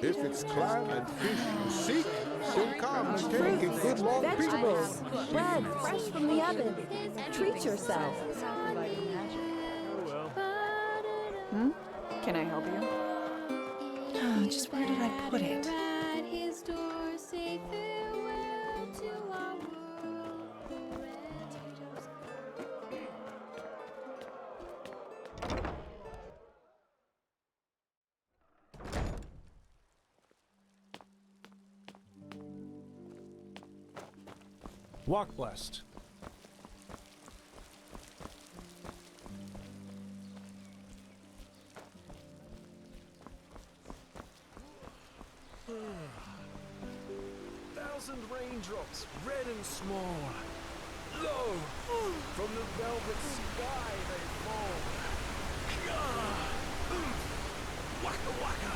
If it's climb and fish you seek, then come and take a good long peek. Vegetables, bread fresh from the oven. Treat yourself. Hmm? Can I help you? Oh, just where did I put it? Walk blessed. Thousand raindrops, red and small. Lo, from the velvet sky they fall. Waka waka.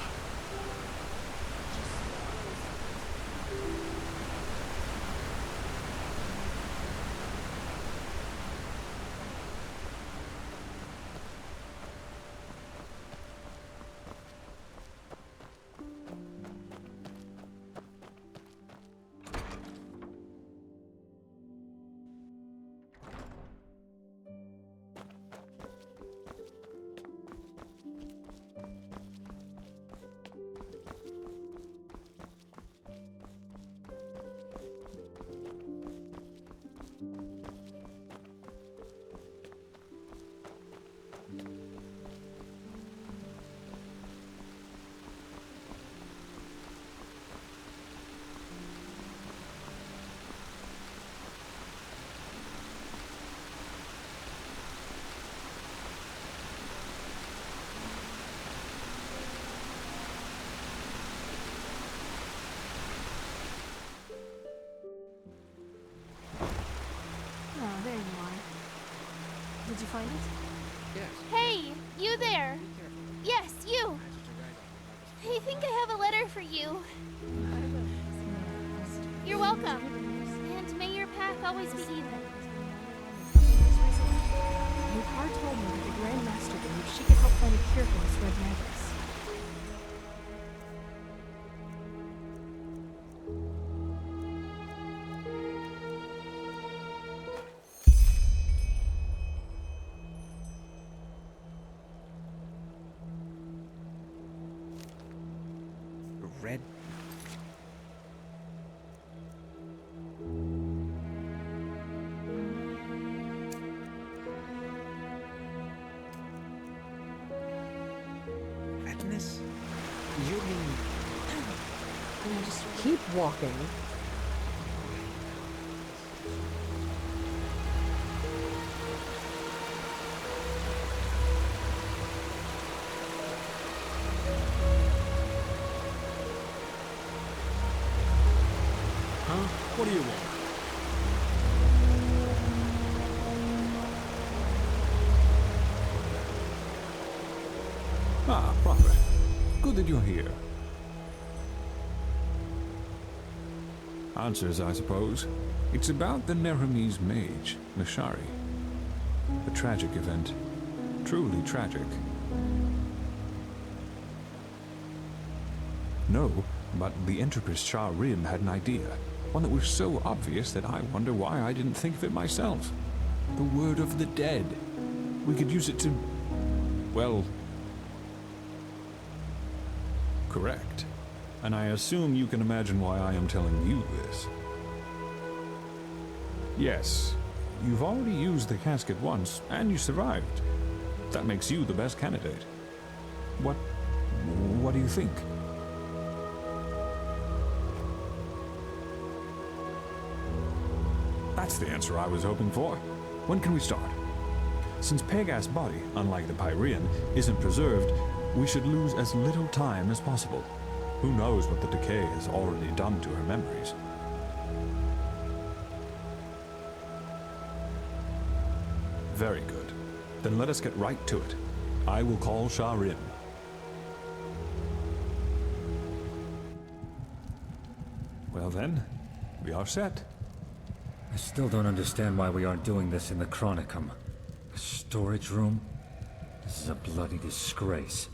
There you are. Did you find it? Yes. Hey, you there! Yes, you! I think I have a letter for you. You're welcome. And may your path always be even. Lucar told me that the Grand Master believed she could help find a cure for this red madness. Red. Madness? You mean... Just keep walking. Huh? What do you want? Ah, Prophet. Good that you're here. Answers, I suppose. It's about the Neremese mage, Nishari. A tragic event. Truly tragic. No, but the Empress Skyrim had an idea. One that was so obvious that I wonder why I didn't think of it myself. The word of the dead. We could use it to... well... correct. And I assume you can imagine why I am telling you this. Yes, you've already used the casket once, and you survived. That makes you the best candidate. What do you think? That's the answer I was hoping for. When can we start? Since Pegas' body, unlike the Pyrean, isn't preserved, we should lose as little time as possible. Who knows what the decay has already done to her memories? Very good. Then let us get right to it. I will call Skyrim. Well then, we are set. I still don't understand why we aren't doing this in the Chronicum. A storage room? This is a bloody disgrace.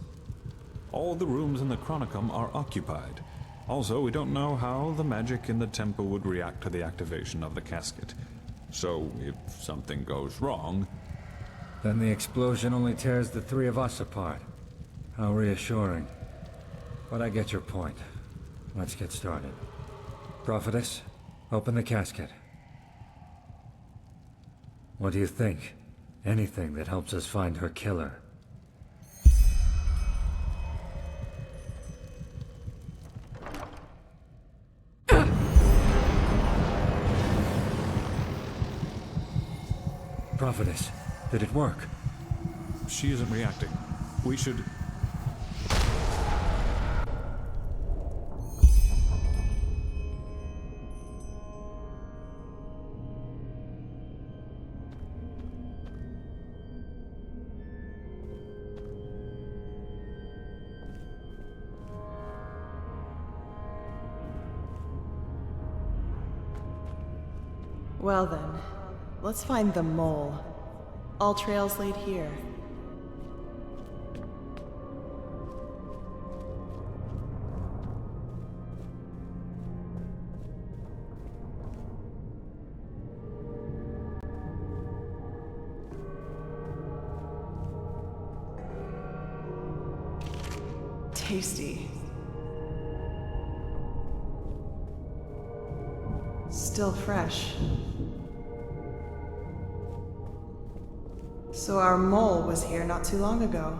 All the rooms in the Chronicum are occupied. Also, we don't know how the magic in the temple would react to the activation of the casket. So, if something goes wrong... Then the explosion only tears the three of us apart. How reassuring. But I get your point. Let's get started. Prophetess, open the casket. What do you think? Anything that helps us find her killer. Prophetess, did it work? She isn't reacting. We should... Well then, let's find the mole. All trails lead here. Tasty. Still fresh. So our mole was here not too long ago.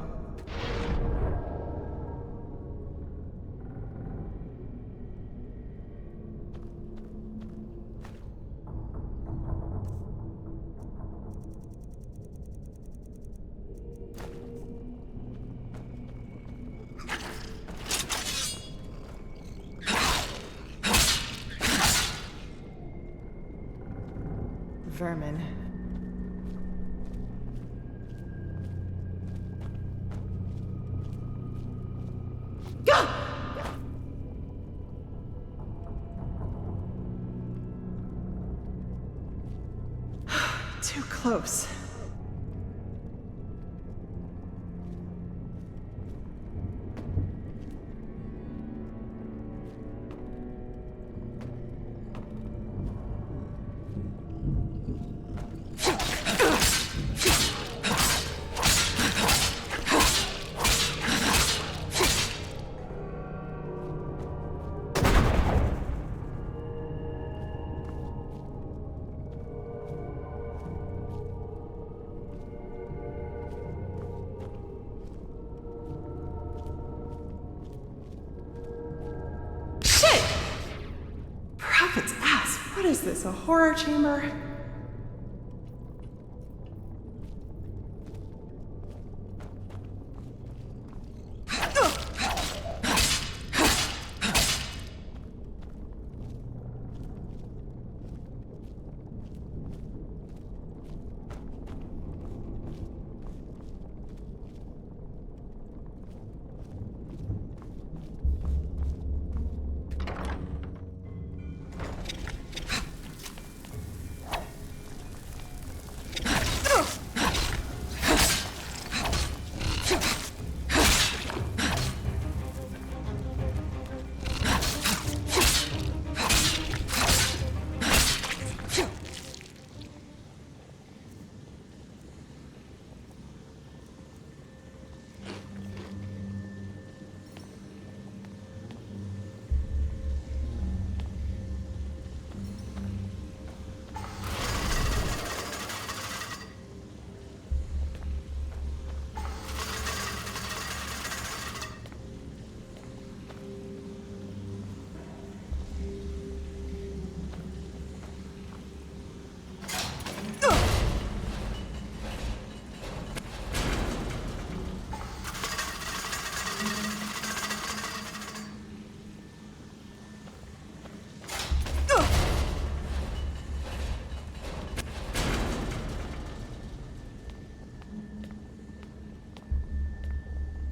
Vermin. Too close. Prophet's ass! What is this, a horror chamber?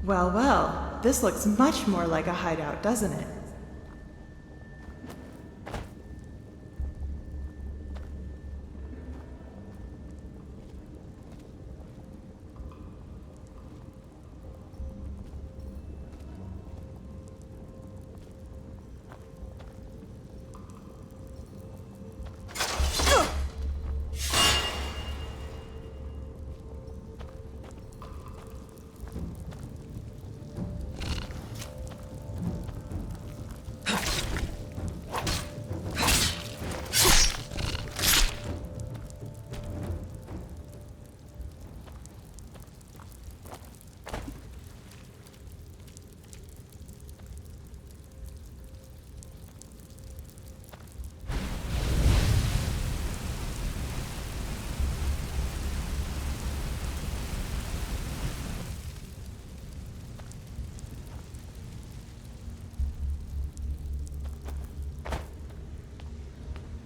Well, well, this looks much more like a hideout, doesn't it?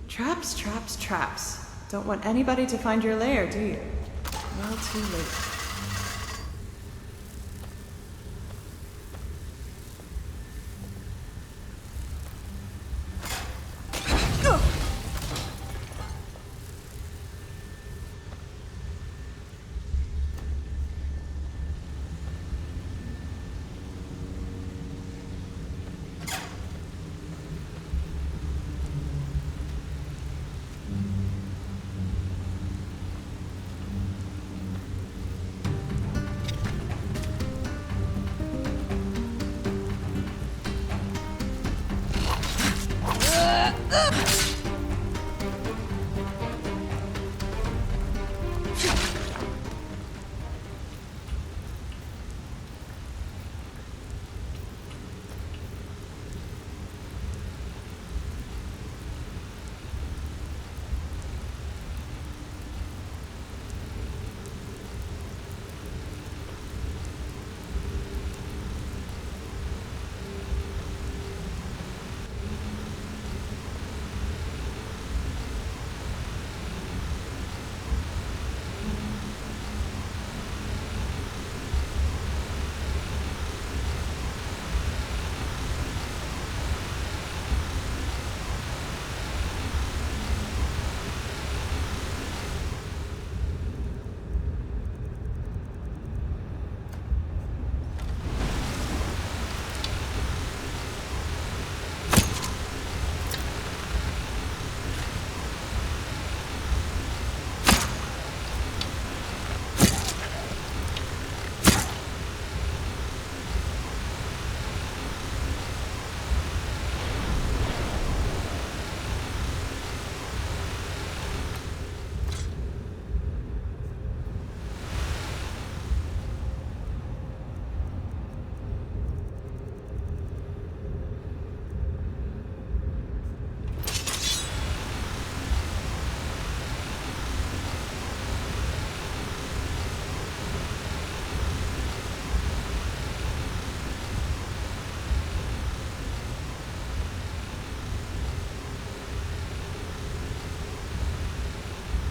Traps, traps, traps. Don't want anybody to find your lair, do you? Well, too late.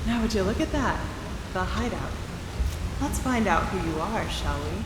Now would you look at that? The hideout. Let's find out who you are, shall we?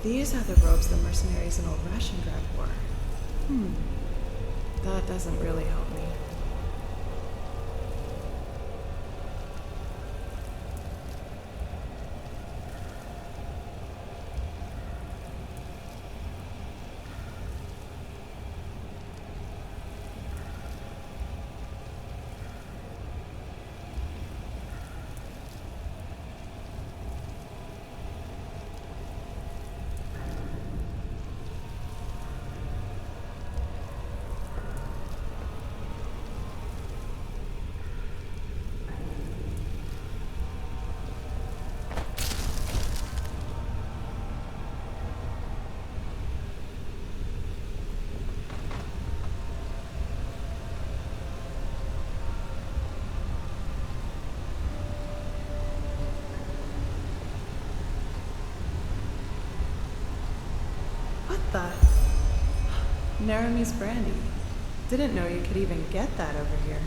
These are the robes the mercenaries in Old Rationgrad wore. That doesn't really help me. What the? Naramese brandy. Didn't know you could even get that over here.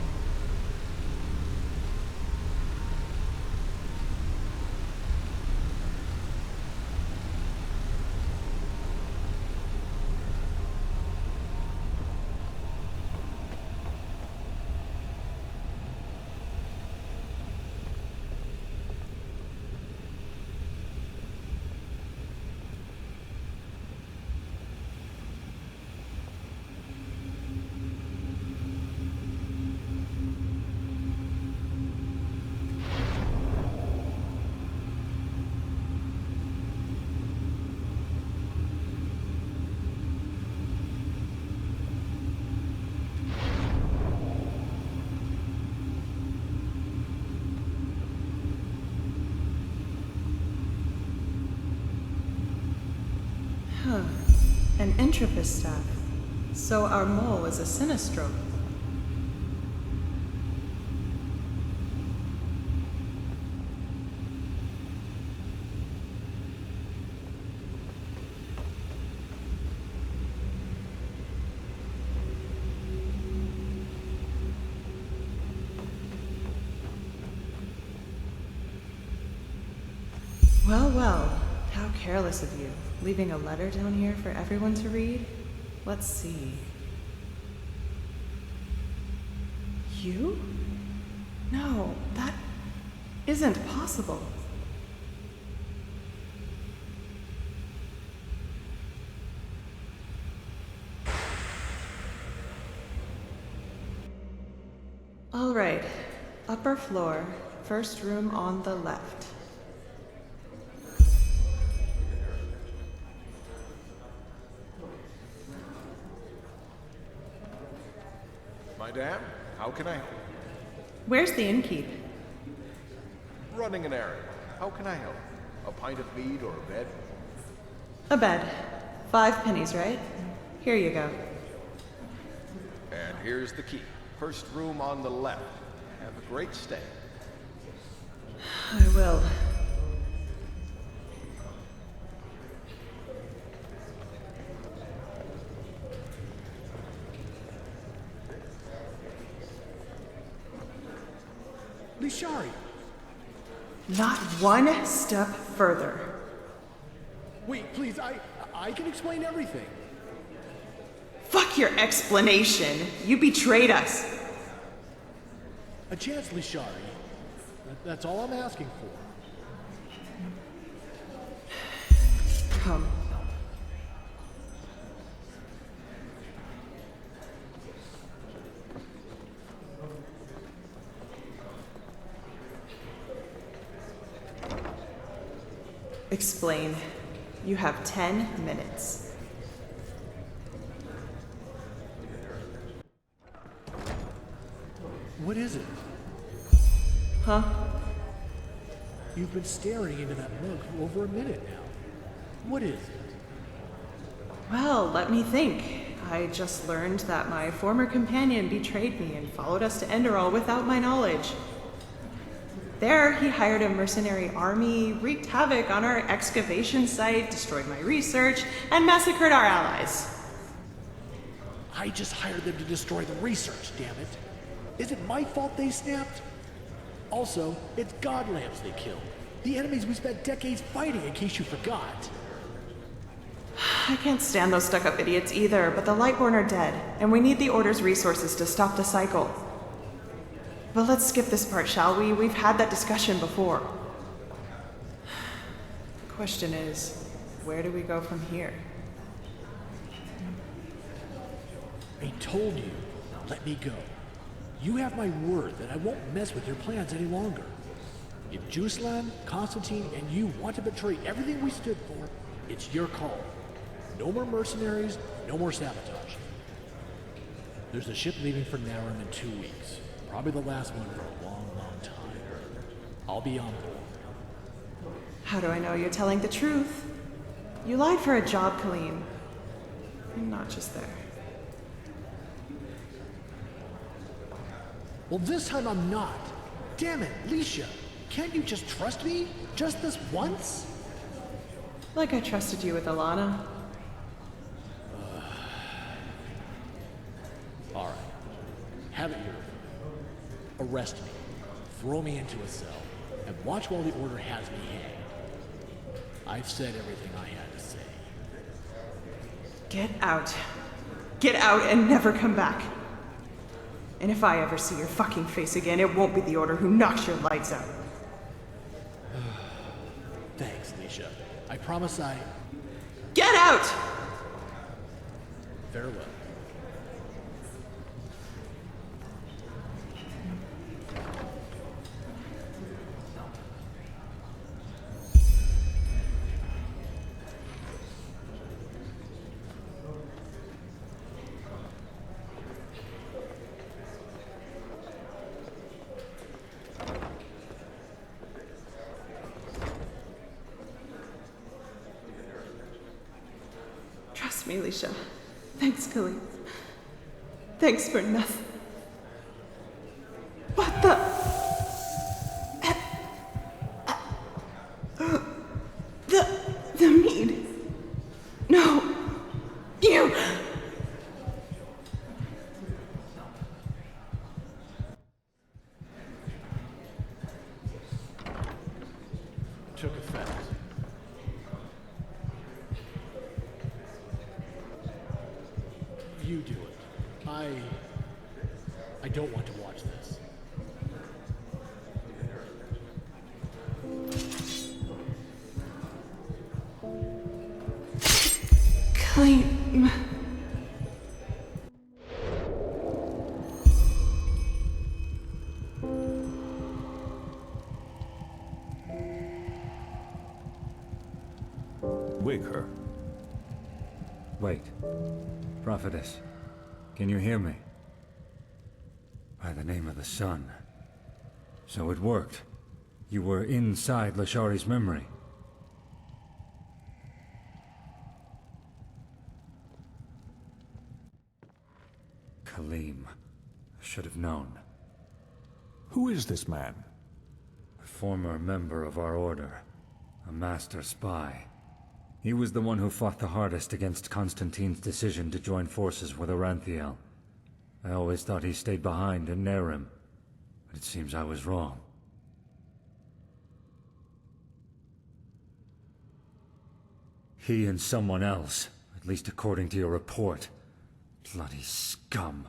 Huh. An entropist staff. So our mole is a sinistrope. Well, well. How careless of you, leaving a letter down here for everyone to read? Let's see. You? No, that isn't possible. All right, upper floor, first room on the left. Madame, how can I help? Where's the innkeep? Running an errand. How can I help? A pint of mead or a bed? A bed. 5 pennies, right? Here you go. And here's the key. First room on the left. Have a great stay. I will. Lishari! Not one step further. Wait, please, I can explain everything. Fuck your explanation. You betrayed us. A chance, Lishari. That's all I'm asking for. Come. Explain. You have 10 minutes. What is it? Huh? You've been staring into that mug for over a minute now. What is it? Well, let me think. I just learned that my former companion betrayed me and followed us to Enderal without my knowledge. There, he hired a mercenary army, wreaked havoc on our excavation site, destroyed my research, and massacred our allies. I just hired them to destroy the research, damn it. Is it my fault they snapped? Also, it's god lamps they killed. The enemies we spent decades fighting, in case you forgot. I can't stand those stuck-up idiots either, but the Lightborn are dead, and we need the Order's resources to stop the cycle. But let's skip this part, shall we? We've had that discussion before. Question is, where do we go from here? I told you, let me go. You have my word that I won't mess with your plans any longer. If Juslan, Constantine, and you want to betray everything we stood for, it's your call. No more mercenaries, no more sabotage. There's a ship leaving for Naram in 2 weeks. Probably the last one for a long, long time. I'll be on board. How do I know you're telling the truth? You lied for a job, Colleen. I'm not just there. Well, this time I'm not. Damn it, Leisha. Can't you just trust me? Just this once? Like I trusted you with Alana. arrest me, throw me into a cell, and watch while the Order has me hanged. I've said everything I had to say. Get out. Get out and never come back. And if I ever see your fucking face again, it won't be the Order who knocks your lights out. Thanks, Nisha. I promise I... Get out! Farewell. Trust me, Alicia. Thanks, Khalid. Thanks for nothing. What the? The mead. No. You. Took effect. You do it. I don't want to watch this. Clean. Wake her. Wait. Prophetess, can you hear me? By the name of the sun. So it worked. You were inside Lashari's memory. Kaleem. Should have known. Who is this man? A former member of our order. A master spy. He was the one who fought the hardest against Constantine's decision to join forces with Aranthiel. I always thought he stayed behind in Nerim, but it seems I was wrong. He and someone else, at least according to your report. Bloody scum.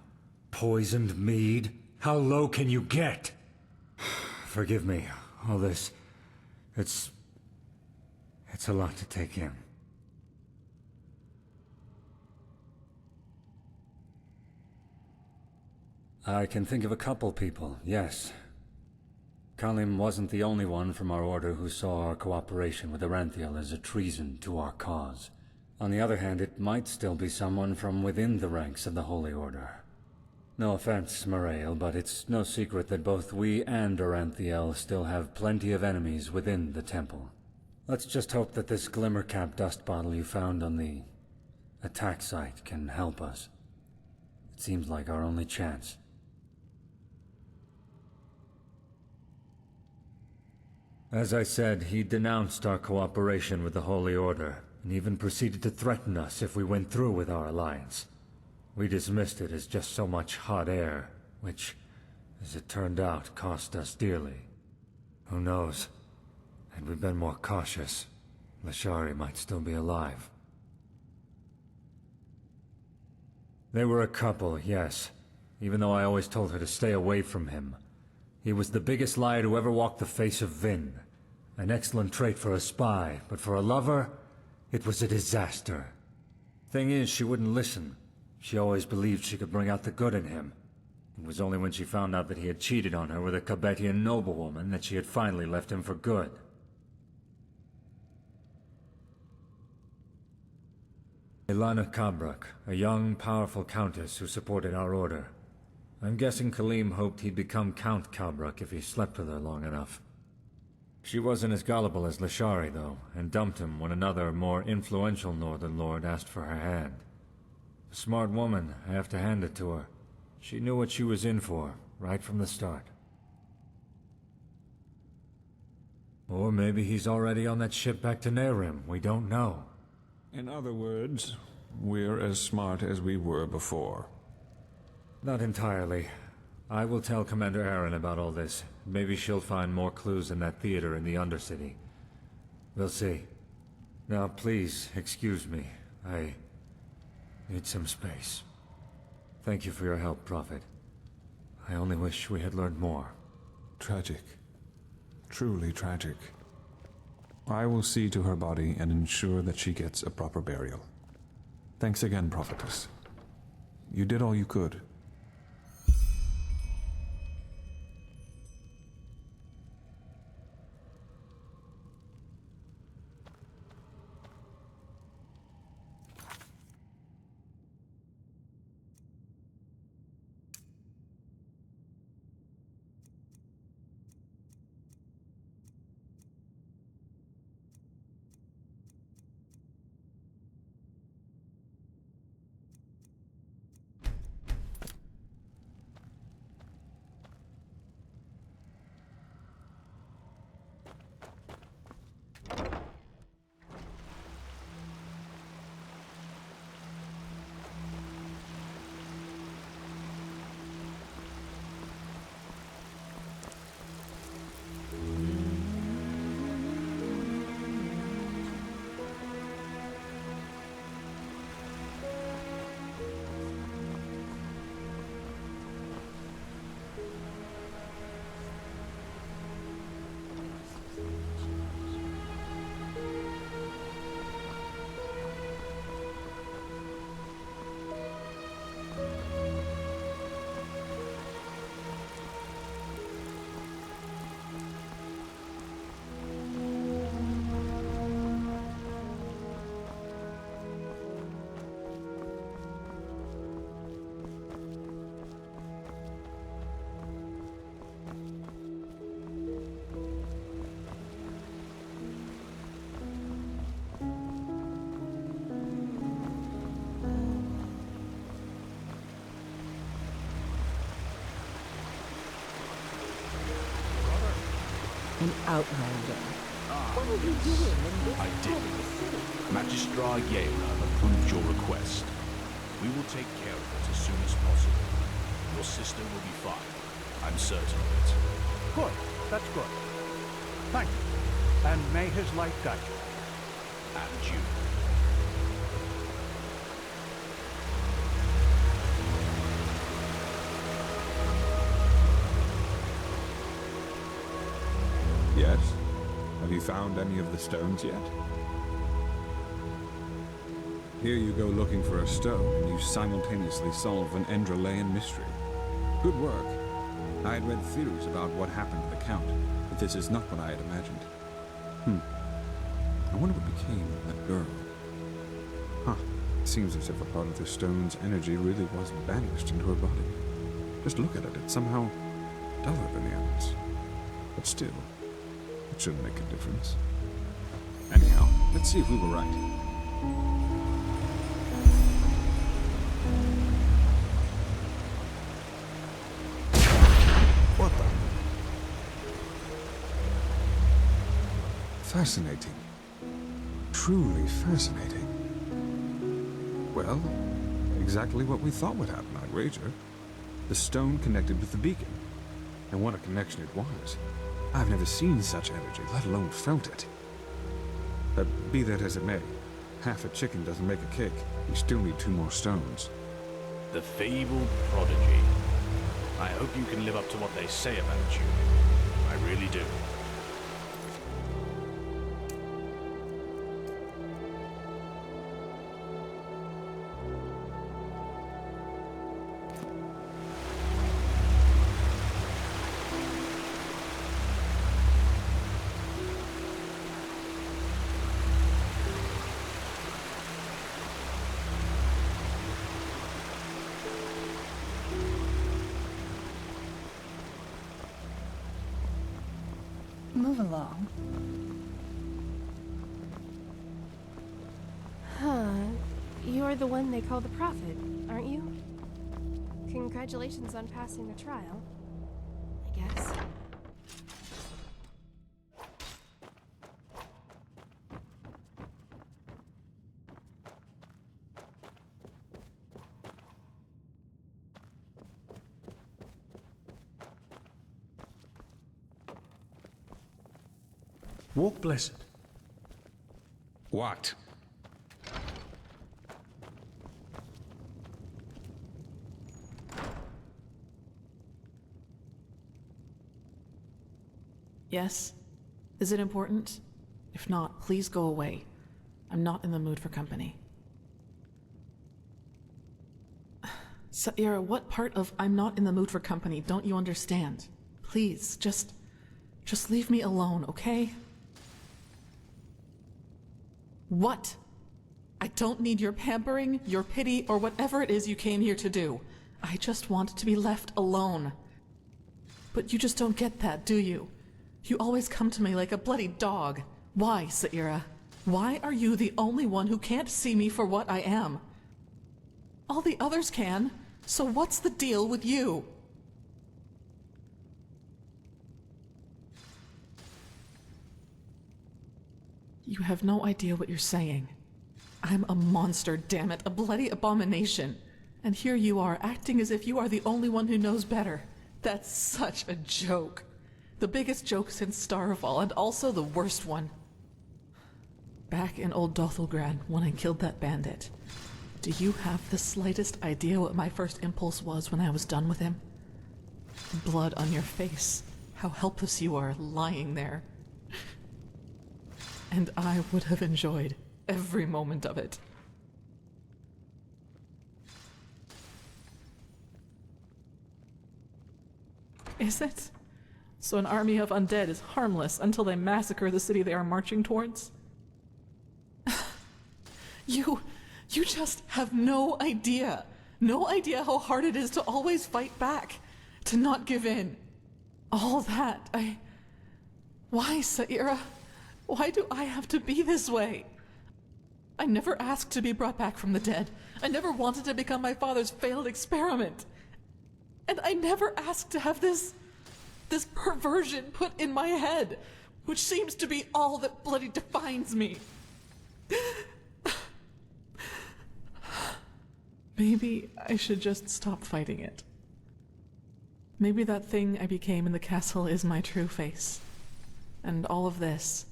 Poisoned mead? How low can you get? Forgive me, all this... It's a lot to take in. I can think of a couple people, yes. Kalim wasn't the only one from our order who saw our cooperation with Aranthiel as a treason to our cause. On the other hand, it might still be someone from within the ranks of the Holy Order. No offense, Morael, but it's no secret that both we and Aranthiel still have plenty of enemies within the temple. Let's just hope that this glimmer-cap dust bottle you found on the attack site can help us. It seems like our only chance. As I said, he denounced our cooperation with the Holy Order, and even proceeded to threaten us if we went through with our alliance. We dismissed it as just so much hot air, which, as it turned out, cost us dearly. Who knows? Had we been more cautious, Lashari might still be alive. They were a couple, yes, even though I always told her to stay away from him. He was the biggest liar to ever walk the face of Vin. An excellent trait for a spy, but for a lover, it was a disaster. Thing is, she wouldn't listen. She always believed she could bring out the good in him. It was only when she found out that he had cheated on her with a Kabetian noblewoman that she had finally left him for good. Ilana Kabrak, a young, powerful countess who supported our order. I'm guessing Kaleem hoped he'd become Count Kabrak if he slept with her long enough. She wasn't as gullible as Lashari, though, and dumped him when another, more influential Northern Lord asked for her hand. A smart woman, I have to hand it to her. She knew what she was in for, right from the start. Or maybe he's already on that ship back to Nerim, we don't know. In other words, we're as smart as we were before. Not entirely. I will tell Commander Aaron about all this. Maybe she'll find more clues in that theater in the Undercity. We'll see. Now, please, excuse me. I need some space. Thank you for your help, Prophet. I only wish we had learned more. Tragic. Truly tragic. I will see to her body and ensure that she gets a proper burial. Thanks again, Prophetess. You did all you could. An outlander. What are you doing in this I did. part of the city? Magistrar Yale approved your request. We will take care of it as soon as possible. Your sister will be fine. I'm certain of it. Good. That's good. Thank you. And may his light guide you. And you. Yes? Have you found any of the stones yet? Here you go looking for a stone, and you simultaneously solve an Enderalian mystery. Good work. I had read theories about what happened to the Count, but this is not what I had imagined. I wonder what became of that girl. It seems as if a part of the stone's energy really was banished into her body. Just look at it, it's somehow duller than the others. But still, it shouldn't make a difference. Anyhow, let's see if we were right. What the? Fascinating. Truly fascinating. Well, exactly what we thought would happen, I'd wager. The stone connected with the beacon. And what a connection it was. I've never seen such energy, let alone felt it. But be that as it may, half a chicken doesn't make a cake. We still need 2 more stones. The fabled prodigy. I hope you can live up to what they say about you. I really do. Move along. You're the one they call the Prophet, aren't you? Congratulations on passing the trial, I guess. Walk blessed. What? Yes? Is it important? If not, please go away. I'm not in the mood for company. Sa'ira, what part of I'm not in the mood for company don't you understand? Please, just leave me alone, okay? What? I don't need your pampering, your pity, or whatever it is you came here to do. I just want to be left alone. But you just don't get that, do you? You always come to me like a bloody dog. Why, Sa'ira? Why are you the only one who can't see me for what I am? All the others can, so what's the deal with you? You have no idea what you're saying. I'm a monster, damn it, a bloody abomination. And here you are, acting as if you are the only one who knows better. That's such a joke. The biggest joke since Starfall, and also the worst one. Back in old Dothelgrad, when I killed that bandit, do you have the slightest idea what my first impulse was when I was done with him? Blood on your face. How helpless you are, lying there. And I would have enjoyed every moment of it. Is it? So an army of undead is harmless until they massacre the city they are marching towards? You just have no idea. No idea how hard it is to always fight back. To not give in. All that, Why, Sa'ira? Why do I have to be this way? I never asked to be brought back from the dead. I never wanted to become my father's failed experiment. And I never asked to have this perversion put in my head, which seems to be all that bloody defines me. Maybe I should just stop fighting it. Maybe that thing I became in the castle is my true face. And all of this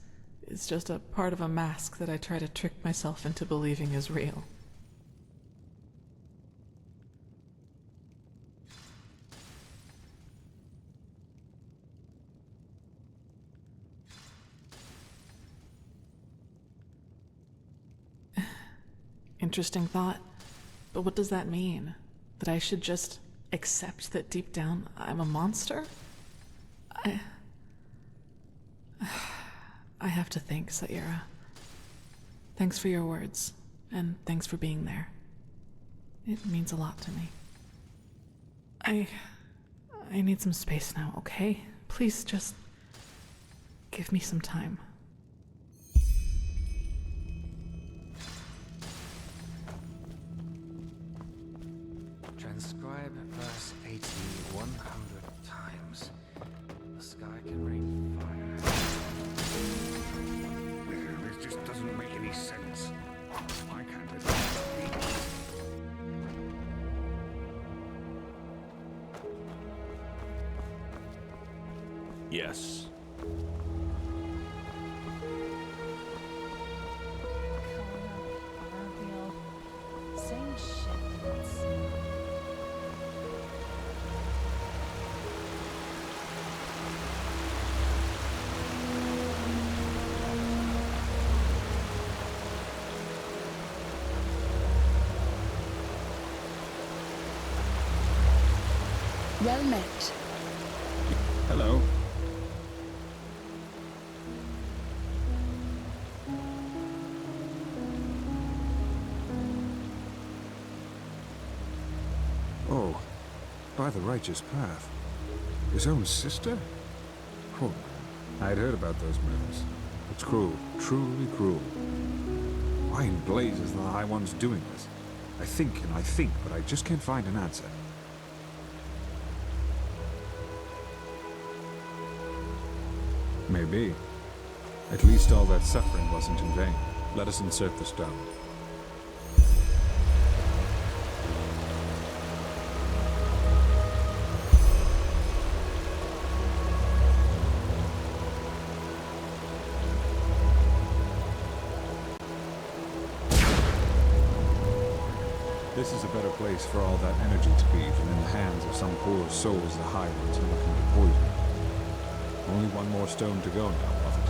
is just a part of a mask that I try to trick myself into believing is real. Interesting thought. But what does that mean? That I should just accept that deep down I'm a monster? I have to think, Sa'ira. Thanks for your words, and thanks for being there. It means a lot to me. I need some space now, okay? Please just give me some time. Transcribe verse 18 100 times. The sky can rain fire. This just doesn't make any sense. Why can't it be? Yes. Same shit. Well met. Hello. Oh, by the righteous path. His own sister? Oh, I'd heard about those murders. it's cruel, truly cruel. Why in blazes are the High Ones doing this? I think and I think, but I just can't find an answer. Maybe. At least all that suffering wasn't in vain. Let us insert the stone. This is a better place for all that energy to be than in the hands of some poor souls the High Ones are looking to poison. Only one more stone to go now, Prophet.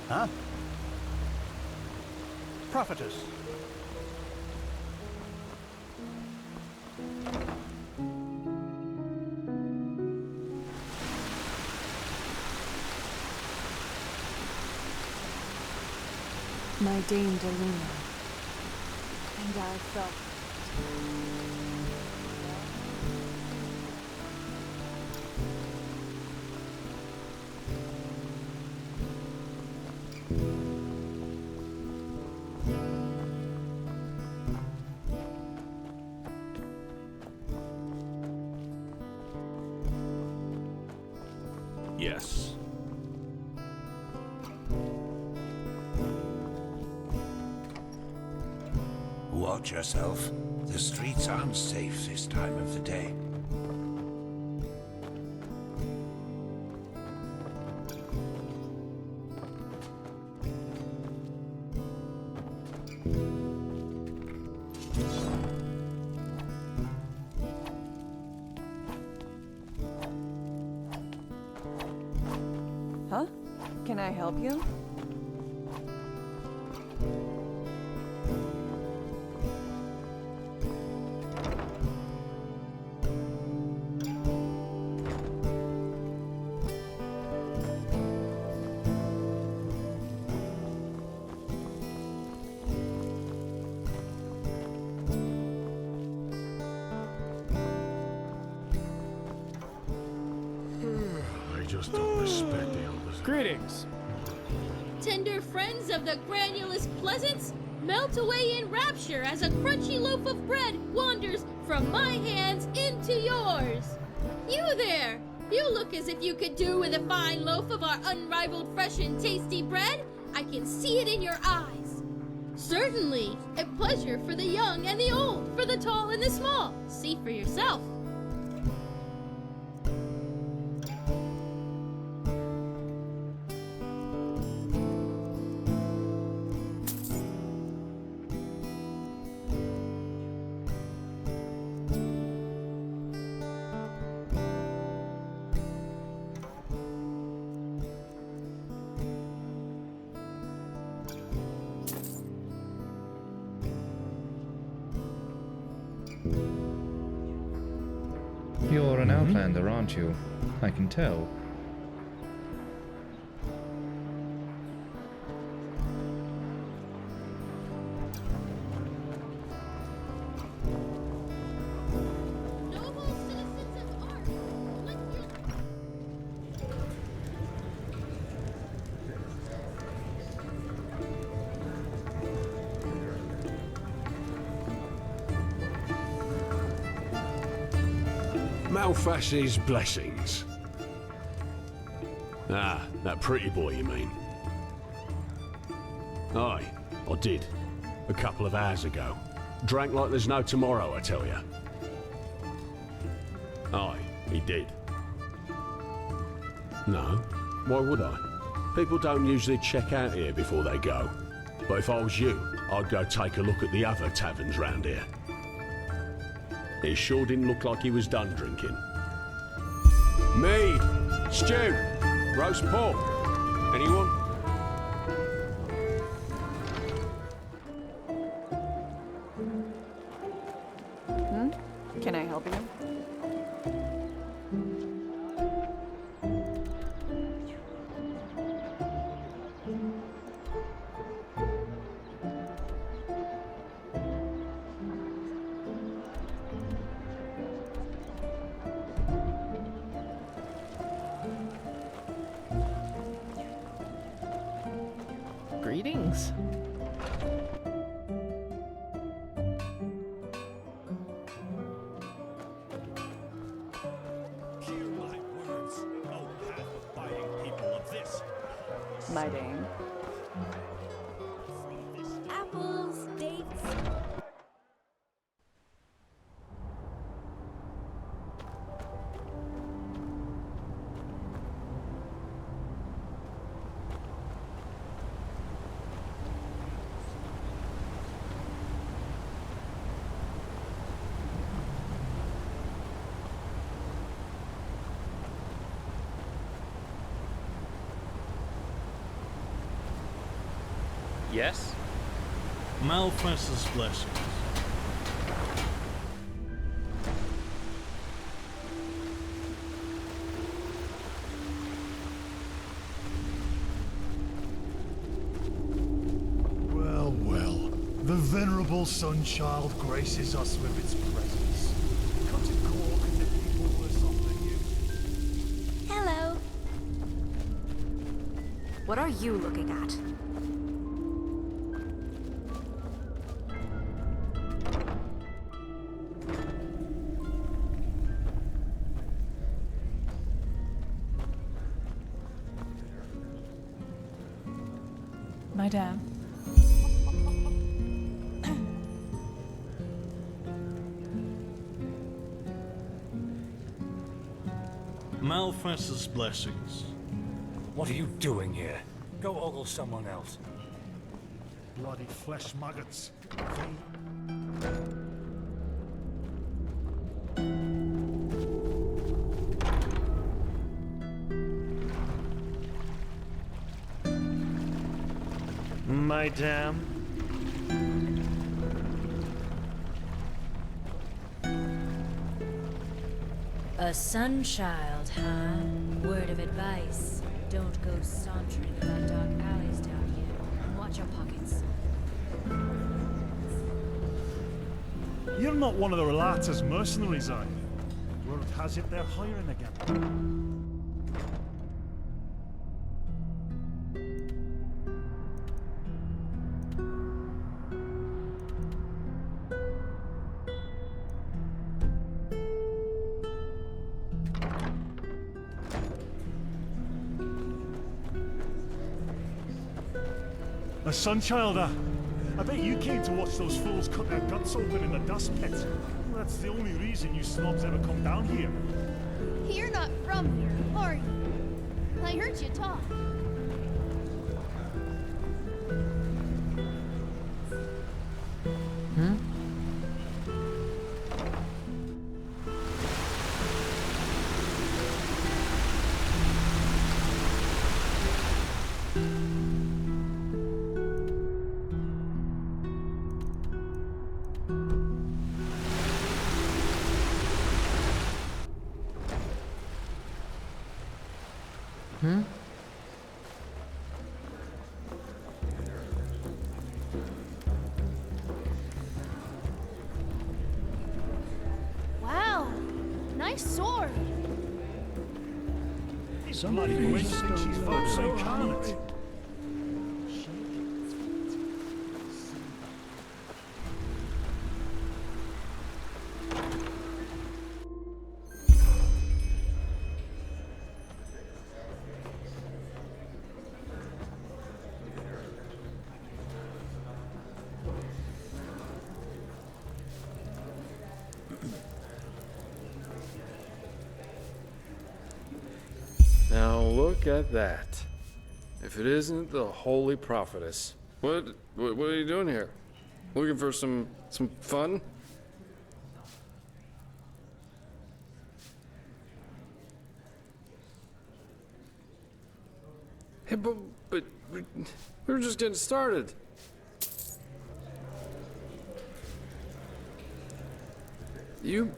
Huh? Prophetess. My Dame Deluna. And I felt Yes. Watch yourself. The streets aren't safe this time of the day. Huh? Can I help you? I just don't respect the elders. Greetings. Tender friends of the granulous pleasance, melt away in rapture as a crunchy loaf of bread wanders from my hands into yours. You there! You look as if you could do with a fine loaf of our unrivaled fresh and tasty bread. I can see it in your eyes. Certainly, a pleasure for the young and the old, for the tall and the small. See for yourself. You're an outlander, aren't you? I can tell. Malfash's blessings. Ah, that pretty boy, you mean? Aye, I did. A couple of hours ago. Drank like there's no tomorrow, I tell ya. Aye, he did. No, why would I? People don't usually check out here before they go. But if I was you, I'd go take a look at the other taverns round here. It sure didn't look like he was done drinking. Mead! Stew! Roast pork! Anyone? Can I help you? Greetings. Hear my words, O path of fighting My dame. Apples, dates. Yes? Malfest's blessings. Well, well. The venerable Sunchild graces us with its presence. Come to Cork and the people worse off than you. Hello. What are you looking at? Madame. Malfest's blessings. What are you doing here? Go ogle someone else. Bloody flesh maggots. Madame. A Sunchild, huh? Word of advice. Don't go sauntering about dark alleys down here. And watch your pockets. You're not one of the Relata's mercenaries, are you? Word has it they're hiring again. A Sunchild, I bet you came to watch those fools cut their guts open in the dust pit. That's the only reason you snobs ever come down here. You're not from here, are you? I heard you talk. Wow, nice sword. Somebody thinks she's fought so carnage. Now look at that. If it isn't the Holy Prophetess. What are you doing here? Looking for some fun? Hey, but we were just getting started. You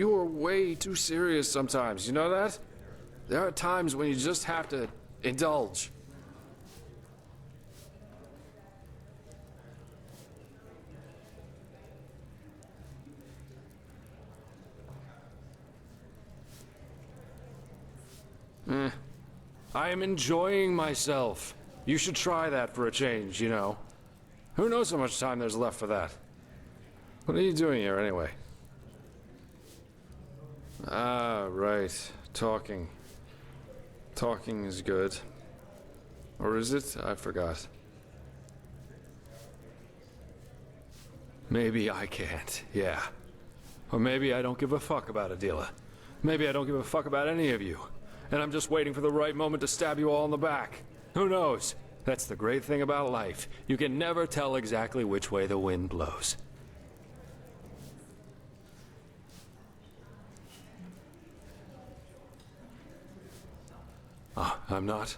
are way too serious sometimes, you know that? There are times when you just have to indulge. I am enjoying myself. You should try that for a change, you know. Who knows how much time there's left for that? What are you doing here anyway? Ah, right. Talking. Talking is good. Or is it? I forgot. Maybe I can't, yeah. Or maybe I don't give a fuck about Adila. Maybe I don't give a fuck about any of you. And I'm just waiting for the right moment to stab you all in the back. Who knows? That's the great thing about life. You can never tell exactly which way the wind blows. I'm not.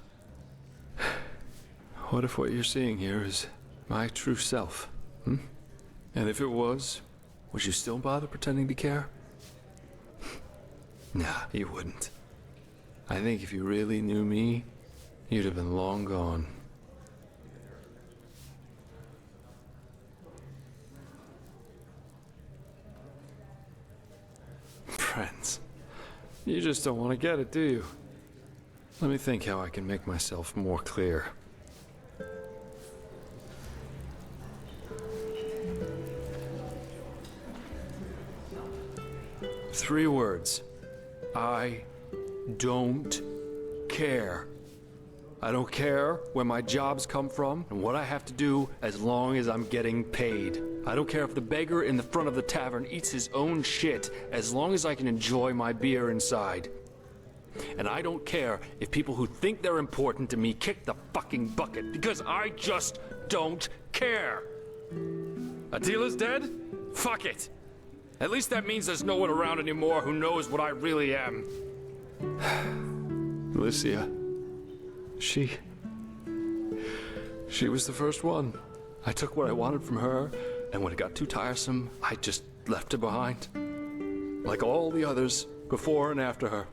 What if what you're seeing here is my true self? Hmm? And if it was, would you still bother pretending to care? Nah, you wouldn't. I think if you really knew me, you'd have been long gone. Friends, you just don't want to get it, do you? Let me think how I can make myself more clear. Three words. I don't care. I don't care where my jobs come from and what I have to do as long as I'm getting paid. I don't care if the beggar in the front of the tavern eats his own shit as long as I can enjoy my beer inside. And I don't care if people who think they're important to me kick the fucking bucket, because I just don't care. Adila's dead? Fuck it. At least that means there's no one around anymore who knows what I really am. Alicia. She was the first one. I took what I wanted from her, and when it got too tiresome, I just left her behind. Like all the others, before and after her.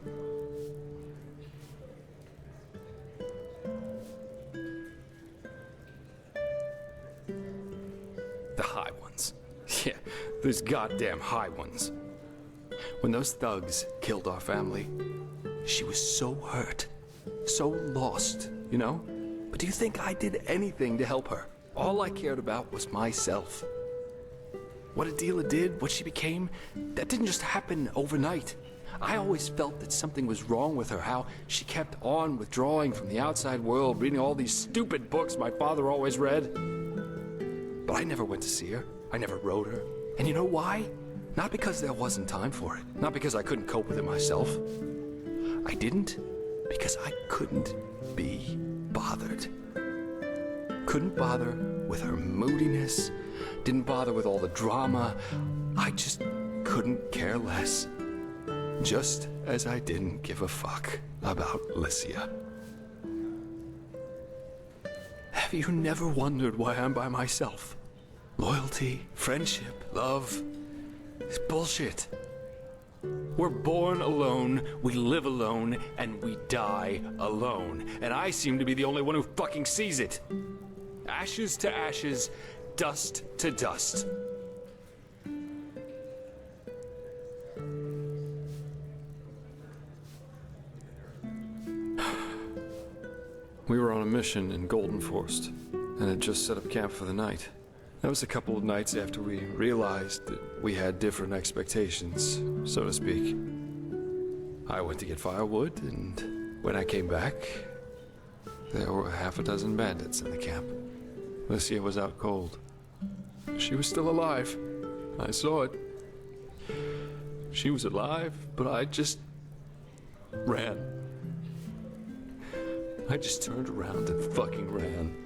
The high ones. Yeah, those goddamn high ones. When those thugs killed our family, she was so hurt, so lost, you know? But do you think I did anything to help her? All I cared about was myself. What Adila did, what she became, that didn't just happen overnight. I always felt that something was wrong with her, how she kept on withdrawing from the outside world, reading all these stupid books my father always read. But I never went to see her. I never wrote her. And you know why? Not because there wasn't time for it. Not because I couldn't cope with it myself. I didn't because I couldn't be bothered. Couldn't bother with her moodiness. Didn't bother with all the drama. I just couldn't care less. Just as I didn't give a fuck about Alicia. Have you never wondered why I'm by myself? Loyalty, friendship, love, it's bullshit. We're born alone, we live alone, and we die alone. And I seem to be the only one who fucking sees it. Ashes to ashes, dust to dust. We were on a mission in Golden Forest, and had just set up camp for the night. That was a couple of nights after we realized that we had different expectations, so to speak. I went to get firewood, and when I came back, there were half a dozen bandits in the camp. Alicia was out cold. She was still alive. I saw it. She was alive, but I just ran. I just turned around and fucking ran.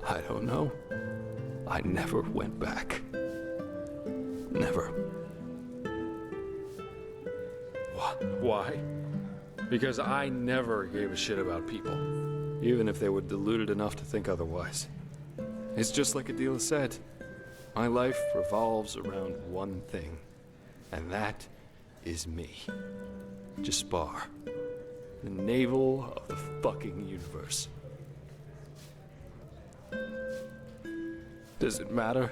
I don't know. I never went back. Never. Why? Because I never gave a shit about people, even if they were deluded enough to think otherwise. It's just like Adila said. My life revolves around one thing, and that is me. Jaspar, the navel of the fucking universe. Does it matter?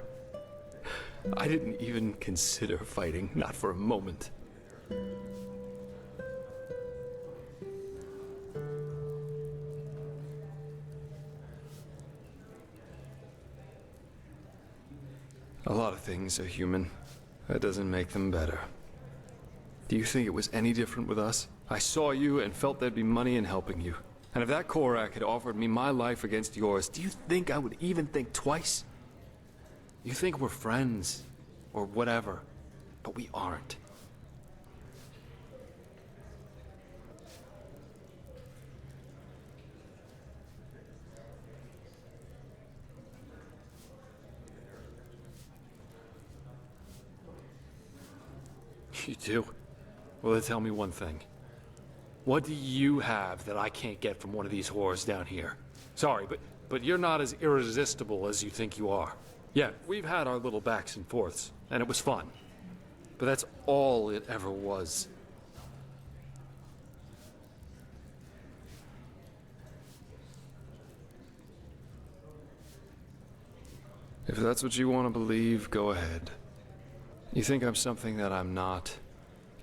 I didn't even consider fighting, not for a moment. A lot of things are human. That doesn't make them better. Do you think it was any different with us? I saw you and felt there'd be money in helping you. And if that Korak had offered me my life against yours, do you think I would even think twice? You think we're friends, or whatever, but we aren't. You do? Well, then tell me one thing. What do you have that I can't get from one of these whores down here? Sorry, but you're not as irresistible as you think you are. Yeah, we've had our little backs and forths, and it was fun. But that's all it ever was. If that's what you want to believe, go ahead. You think I'm something that I'm not.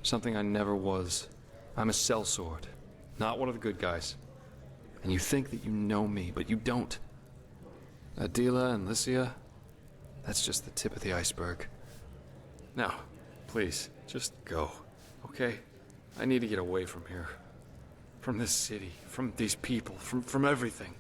Something I never was. I'm a sellsword, not one of the good guys. And you think that you know me, but you don't. Adila and Lycia, that's just the tip of the iceberg. Now, please, just go, okay? I need to get away from here. From this city, from these people, from everything.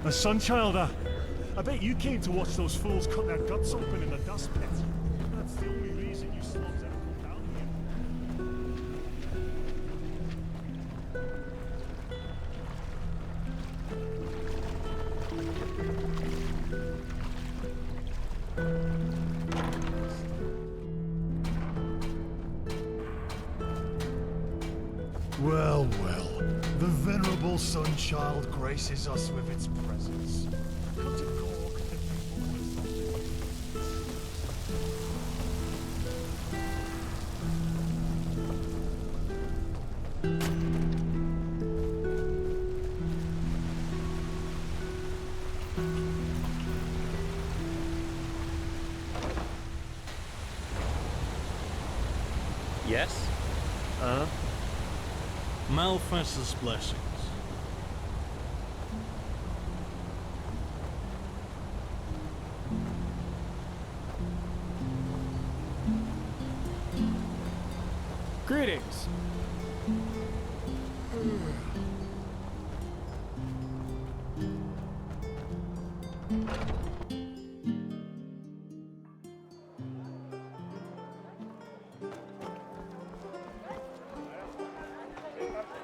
A Sunchild, I bet you came to watch those fools cut their guts open in the dust pit. That's the only reason you slobs ever come down here. Well, well, the venerable Sunchild graces us with its presence. Come to Cork, the people will Yes? Malphas's blessings. Greetings.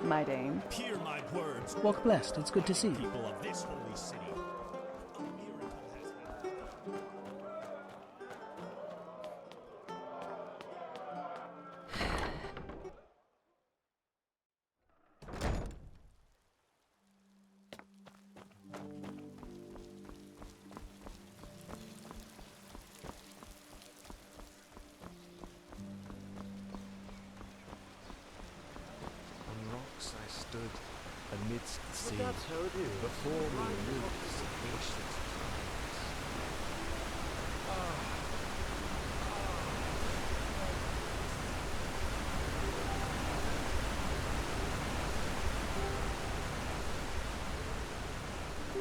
My Dame. Hear my words. Walk blessed. It's good to see you. People of this holy city. I stood amidst the sea before me roots of ancient times.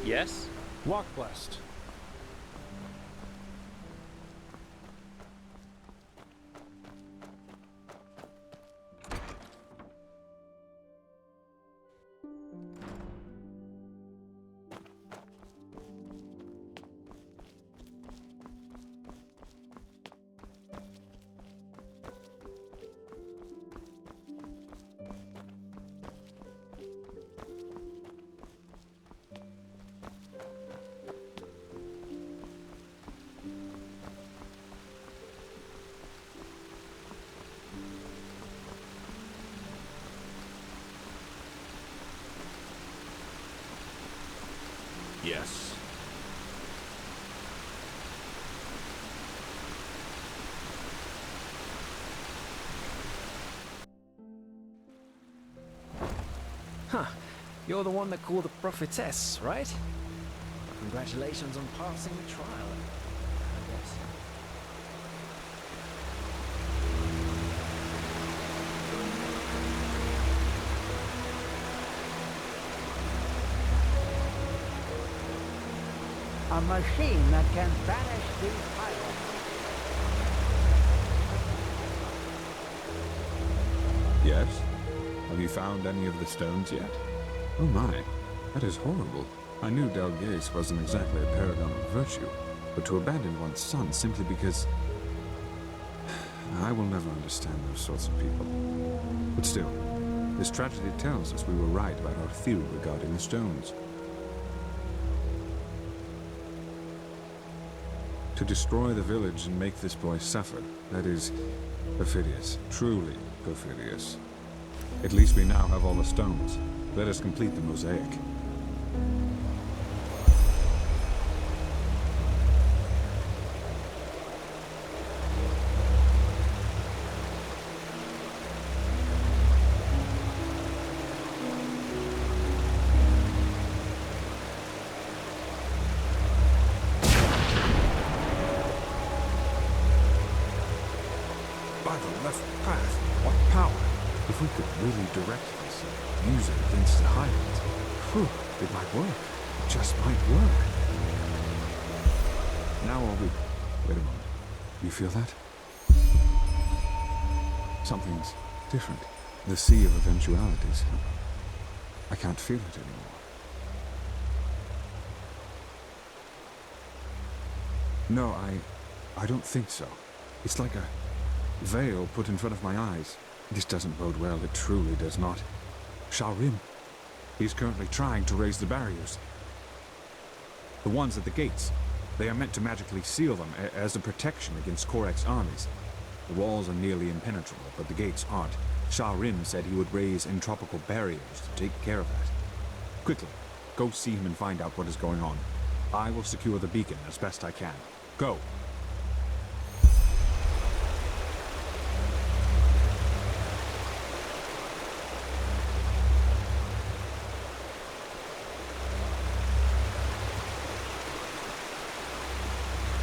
Yes? Walk blessed. Yes. Huh. You're the one that called the prophetess, right? Congratulations on passing the trial, I guess. A machine that can banish these pirates. Yes? Have you found any of the stones yet? Oh my, that is horrible. I knew Dal'Varek wasn't exactly a paragon of virtue, but to abandon one's son simply because... I will never understand those sorts of people. But still, this tragedy tells us we were right about our theory regarding the stones. To destroy the village and make this boy suffer, that is perfidious, truly perfidious. At least we now have all the stones. Let us complete the mosaic. By the left path, what power! If we could really direct this, use it against the Highlands, whew, it might work. It just might work. Now are we... Wait a moment. You feel that? Something's different. The sea of eventualities. I can't feel it anymore. No, I don't think so. It's like a veil put in front of my eyes. This doesn't bode well, it truly does not. Skyrim. He's currently trying to raise the barriers. The ones at the gates. They are meant to magically seal them as a protection against Korek's armies. The walls are nearly impenetrable, but the gates aren't. Skyrim said he would raise entropical barriers to take care of that. Quickly, go see him and find out what is going on. I will secure the beacon as best I can. Go!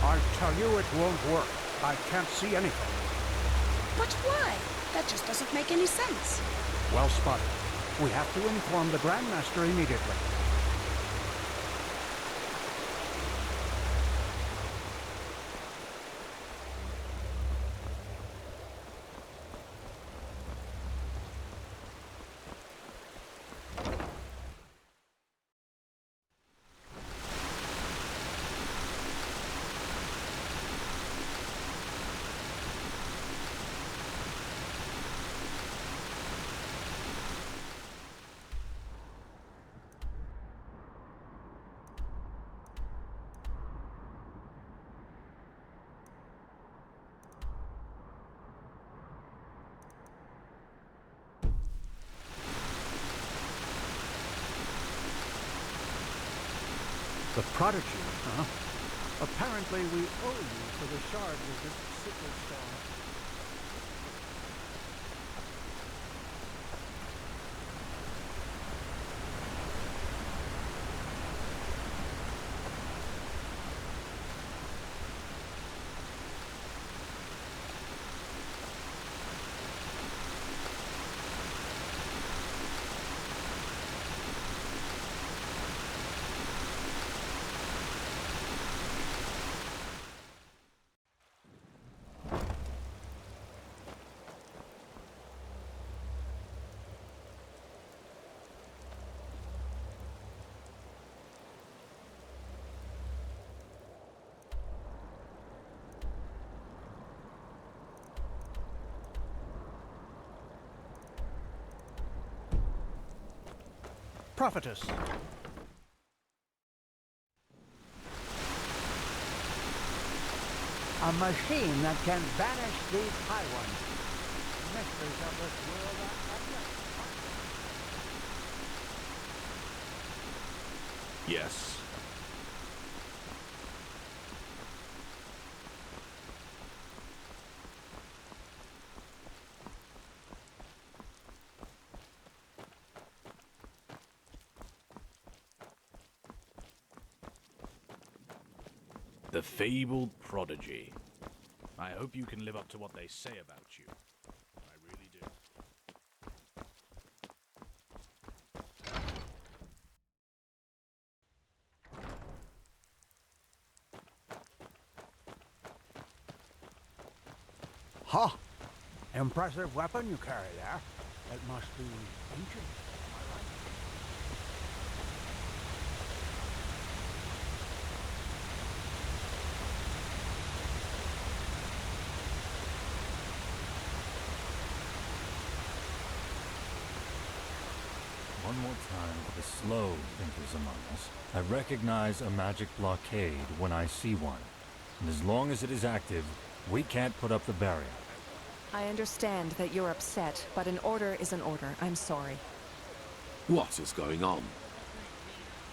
I tell you it won't work. I can't see anything. But why? That just doesn't make any sense. Well spotted. We have to inform the Grandmaster immediately. The prodigy, huh? Apparently we owe you for the shards of this sickle stone. prophetess. A machine that can banish these high ones. Mysteries of this world are endless. Yes. The fabled prodigy. I hope you can live up to what they say about you. I really do. Ha! Impressive weapon you carry there. It must be ancient. One more time for the slow thinkers among us. I recognize a magic blockade when I see one. And as long as it is active, we can't put up the barrier. I understand that you're upset, but an order is an order. I'm sorry. What is going on?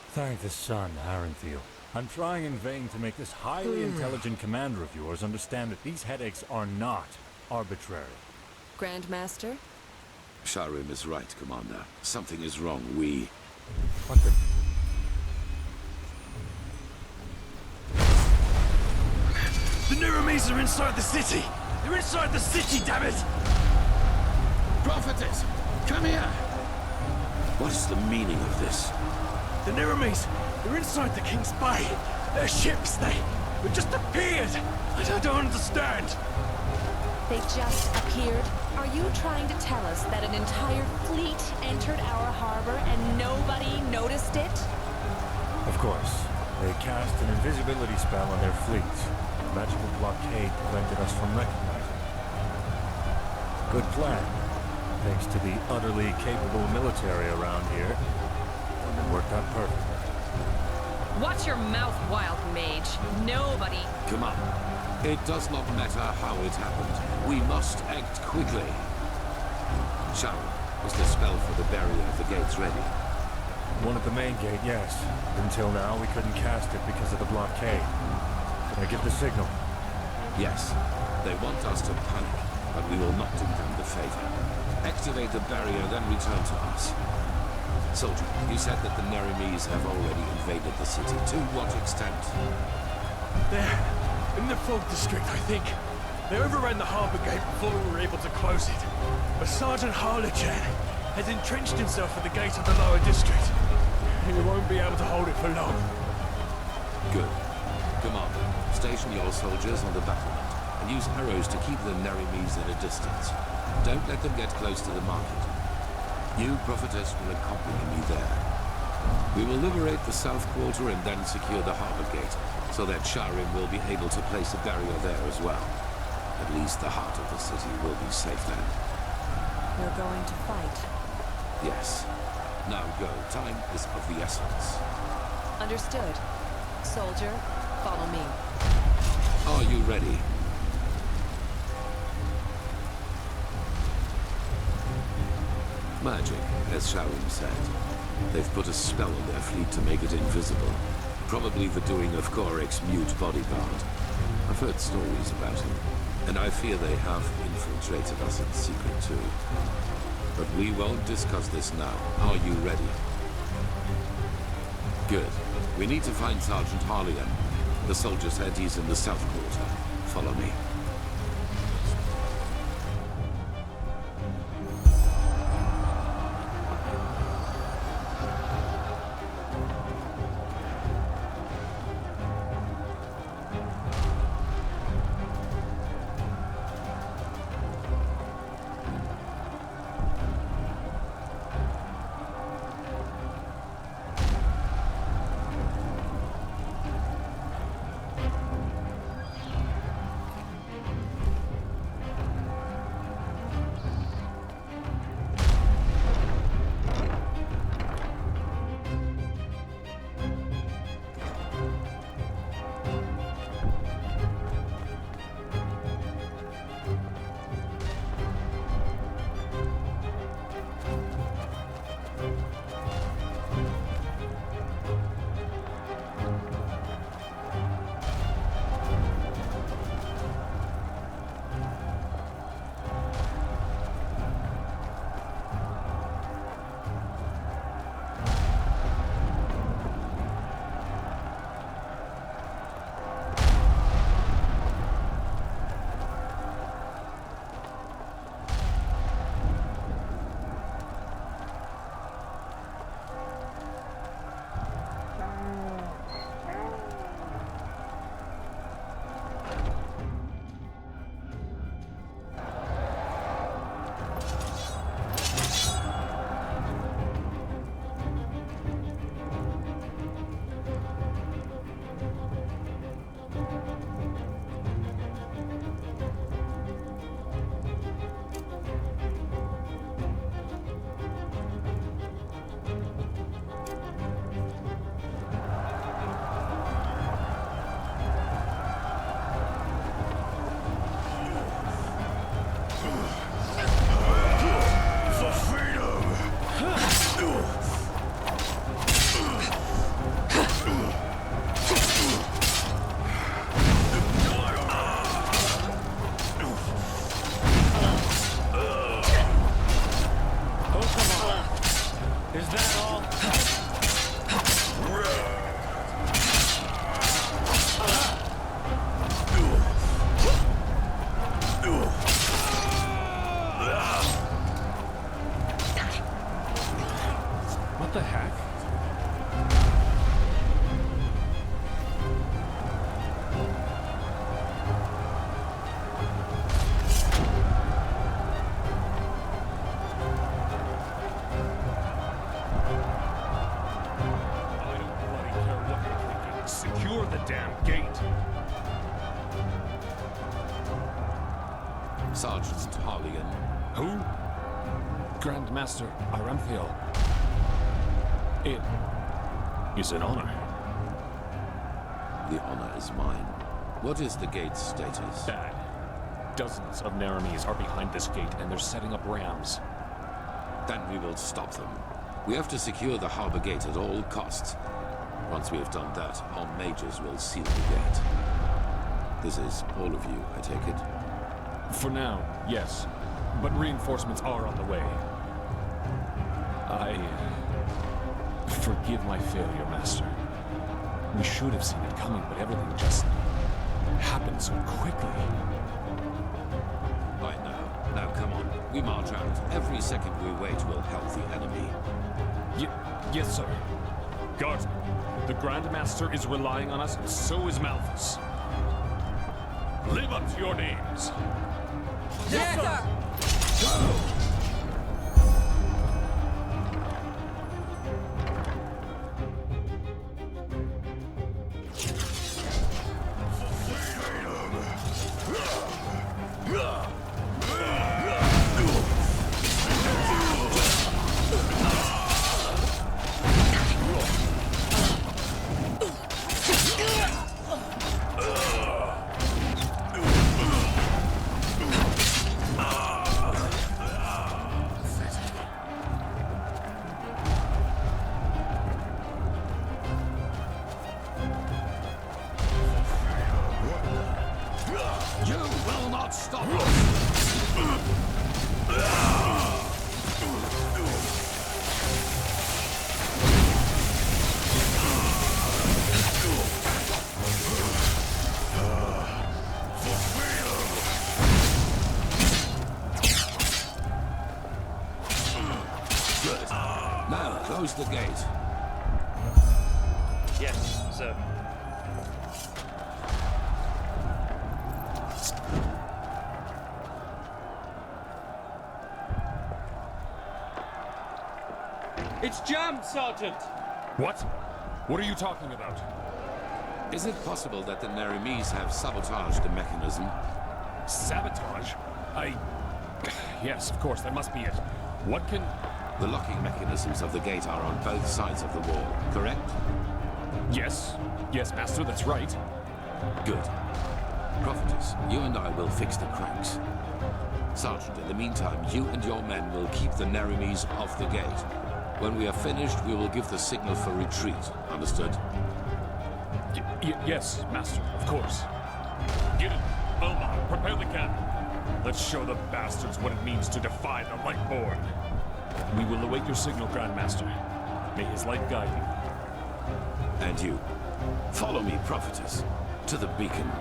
Thank the sun, Harenfield. I'm trying in vain to make this highly intelligent commander of yours understand that these headaches are not arbitrary. Grandmaster? Skyrim is right, Commander. Something is wrong. We... What the... The Nuramies are inside the city! They're inside the city, damn it! Prophetess! Come here! What is the meaning of this? The Nuramies! They're inside the King's Bay! Their ships, they just appeared! I don't understand! They just appeared? Are you trying to tell us that an entire fleet entered our harbor and nobody noticed it? Of course. They cast an invisibility spell on their fleet. The magical blockade prevented us from recognizing it. Good plan. Thanks to the utterly capable military around here. And it worked out perfectly. Watch your mouth, wild mage. Nobody... Come on. It does not matter how it happened. We must act quickly. Sharon, is the spell for the barrier of the gates ready? One at the main gate, yes. Until now, we couldn't cast it because of the blockade. Can I give the signal? Yes. They want us to panic, but we will not do them the favor. Activate the barrier, then return to us. Soldier, you said that the Neramis have already invaded the city. To what extent? They're in the fog district, I think. They overran the harbor gate before we were able to close it. But Sergeant Harlechan has entrenched himself at the gate of the lower district. He won't be able to hold it for long. Good. Commander, station your soldiers on the battlement and use arrows to keep the Neramis at a distance. Don't let them get close to the market. You, Prophetess, will accompany me there. We will liberate the South Quarter and then secure the harbor gate, so that Skyrim will be able to place a barrier there as well. At least the heart of the city will be safe then. You're going to fight? Yes. Now go. Time is of the essence. Understood. Soldier, follow me. Are you ready? Magic, as Sharon said. They've put a spell on their fleet to make it invisible. Probably the doing of Gorek's mute bodyguard. I've heard stories about him, and I fear they have infiltrated us in secret too. But we won't discuss this now. Are you ready? Good. We need to find Sergeant Harlian. The soldier said he's in the South Quarter. Follow me. Is that all? What the heck? Secure the damn gate. Sergeant Harligan. Who? Grandmaster Aramthiel. It is an honor. The honor is mine. What is the gate's status? Bad. Dozens of Naramis are behind this gate, and they're setting up rams. Then we will stop them. We have to secure the harbor gate at all costs. Once we have done that, our mages will seal the gate. This is all of you, I take it? For now, yes. But reinforcements are on the way. Forgive my failure, Master. We should have seen it coming, but everything just happened so quickly. Right now. Now, come on. We march out. Every second we wait will help the enemy. Yes, sir. Guardsmen, the Grandmaster is relying on us, and so is Malthus. Live up to your names. Yes, sir! Close the gate. Yes, sir. It's jammed, Sergeant! What? What are you talking about? Is it possible that the Naramis have sabotaged the mechanism? Sabotage? Yes, of course, that must be it. What can... The locking mechanisms of the gate are on both sides of the wall, correct? Yes. Yes, Master, that's right. Good. Prophetess, you and I will fix the cranks. Sergeant, in the meantime, you and your men will keep the Naramis off the gate. When we are finished, we will give the signal for retreat. Understood? Yes, Master, of course. Get it. Elmon, prepare the cannon. Let's show the bastards what it means to defy the Lightborn. We will await your signal, Grandmaster. May his light guide you. And you. Follow me, Prophetess, to the beacon.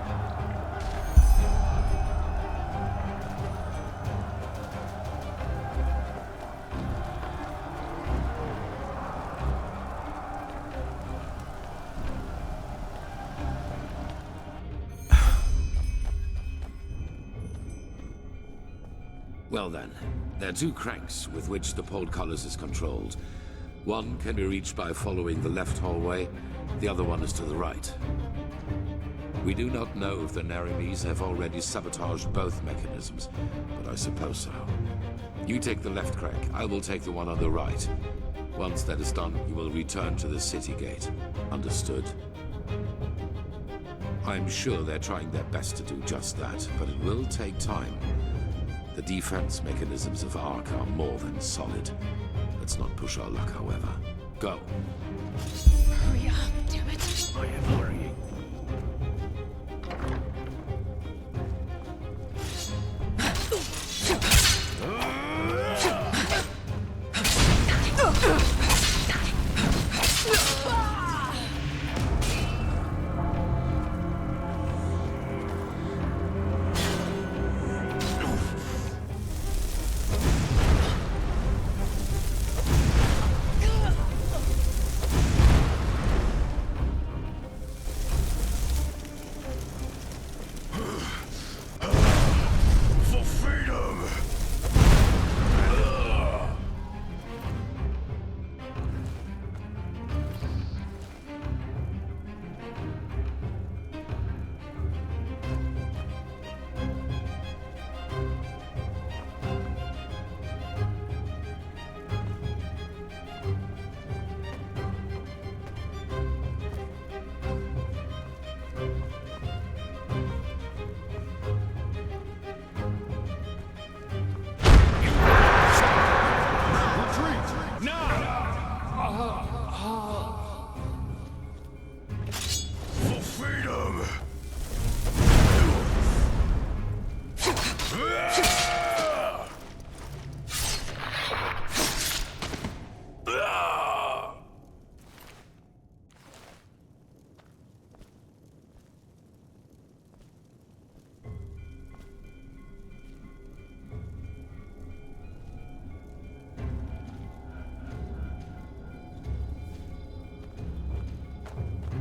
Well then, there are two cranks with which the portcullis is controlled. One can be reached by following the left hallway, the other one is to the right. We do not know if the Naramis have already sabotaged both mechanisms, but I suppose so. You take the left crank, I will take the one on the right. Once that is done, you will return to the city gate. Understood? I'm sure they're trying their best to do just that, but it will take time. The defense mechanisms of Ark are more than solid. Let's not push our luck, however. Go. Hurry up, damn it. I am hurrying.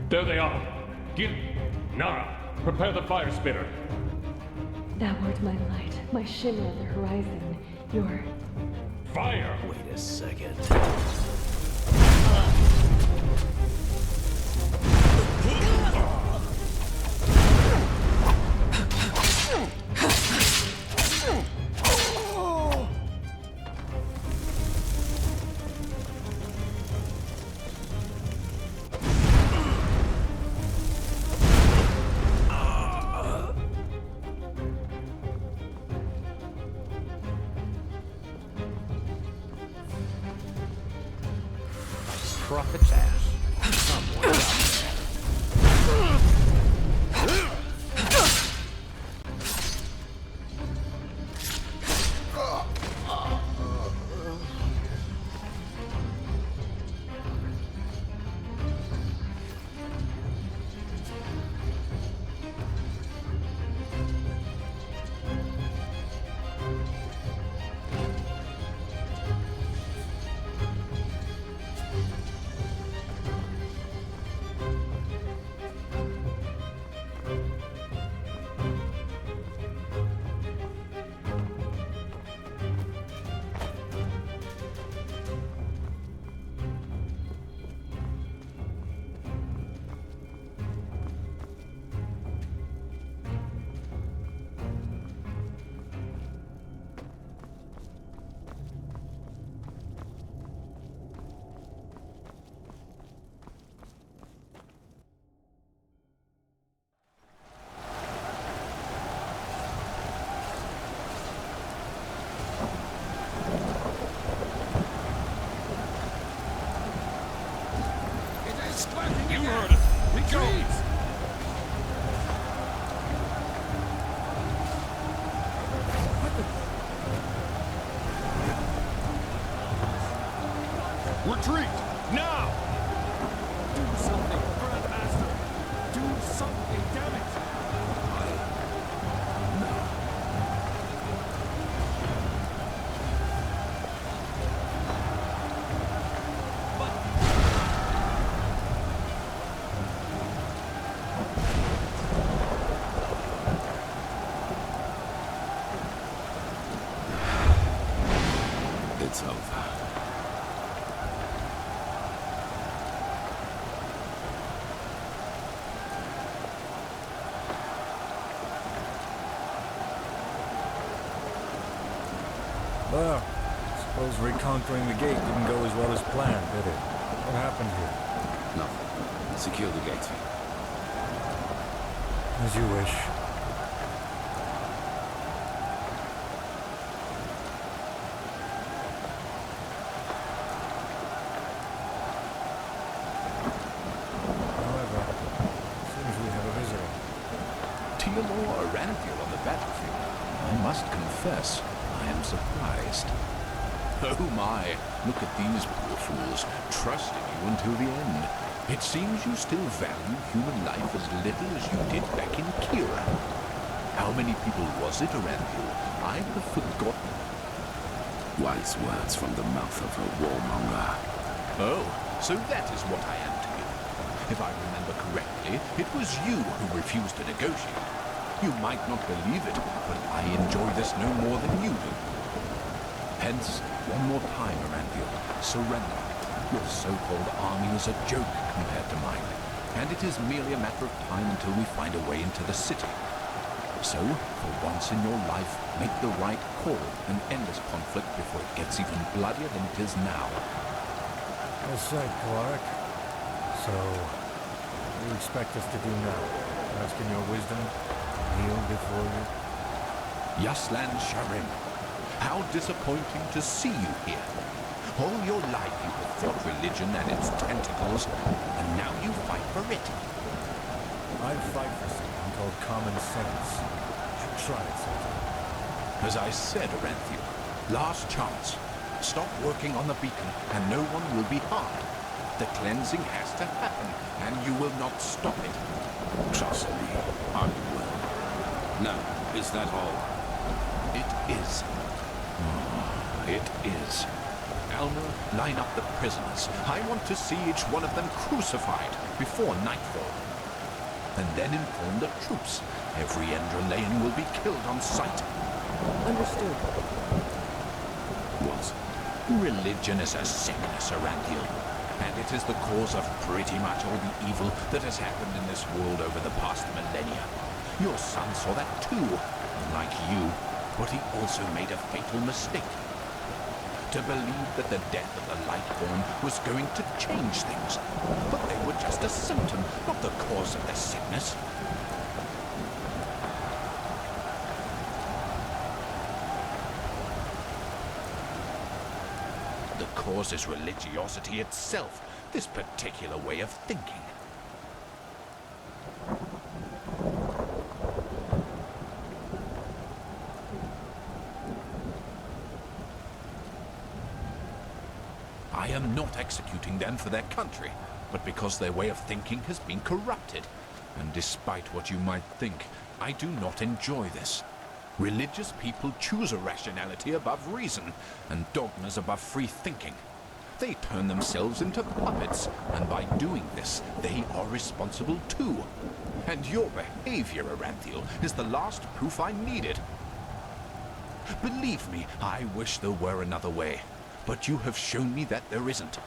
There they are. Get Nara, prepare the fire spitter. Thou art my light, my shimmer on the horizon. Your Fire! Wait a second. Prophet's ass. Someone got You heard it. Retreat! Retreat! Now! Do something, Grandmaster! Do something, damn it! It's over. Well, suppose reconquering the gate didn't go as well as planned, did it? What happened here? Nothing. Secure the gate. As you wish. I must confess, I am surprised. Oh my, look at these poor fools, trusting you until the end. It seems you still value human life as little as you did back in Kira. How many people was it around you? I have forgotten. Wise words from the mouth of a warmonger. Oh, so that is what I am to you. If I remember correctly, it was you who refused to negotiate. You might not believe it, but I enjoy this no more than you do. Hence, one more time, Aranthiel, surrender. Your so-called army is a joke compared to mine, and it is merely a matter of time until we find a way into the city. So, for once in your life, make the right call and end this conflict before it gets even bloodier than it is now. Well said, Dal'Varek. So, what do you expect us to do now? Ask in your wisdom? Kneel before you? Yaslan Sharim, how disappointing to see you here. All your life you have fought religion and its tentacles, and now you fight for it. I fight for something called common sense. You should try it sometime. As I said, Aranthiel, last chance. Stop working on the beacon, and no one will be harmed. The cleansing has to happen, and you will not stop it. Trust me, I will. Now, is that all? It is. It is. Alma, line up the prisoners. I want to see each one of them crucified before nightfall. And then inform the troops. Every Enderalian will be killed on sight. Understood. What? Religion is a sickness around you. And it is the cause of pretty much all the evil that has happened in this world over the past millennia. Your son saw that too, unlike you, but he also made a fatal mistake. To believe that the death of the Lightborn was going to change things. But they were just a symptom, not the cause of the sickness. The cause is religiosity itself, this particular way of thinking. I am not executing them for their country, but because their way of thinking has been corrupted. And despite what you might think, I do not enjoy this. Religious people choose a rationality above reason, and dogmas above free thinking. They turn themselves into puppets, and by doing this, they are responsible too. And your behavior, Aranthiel, is the last proof I needed. Believe me, I wish there were another way. But you have shown me that there isn't.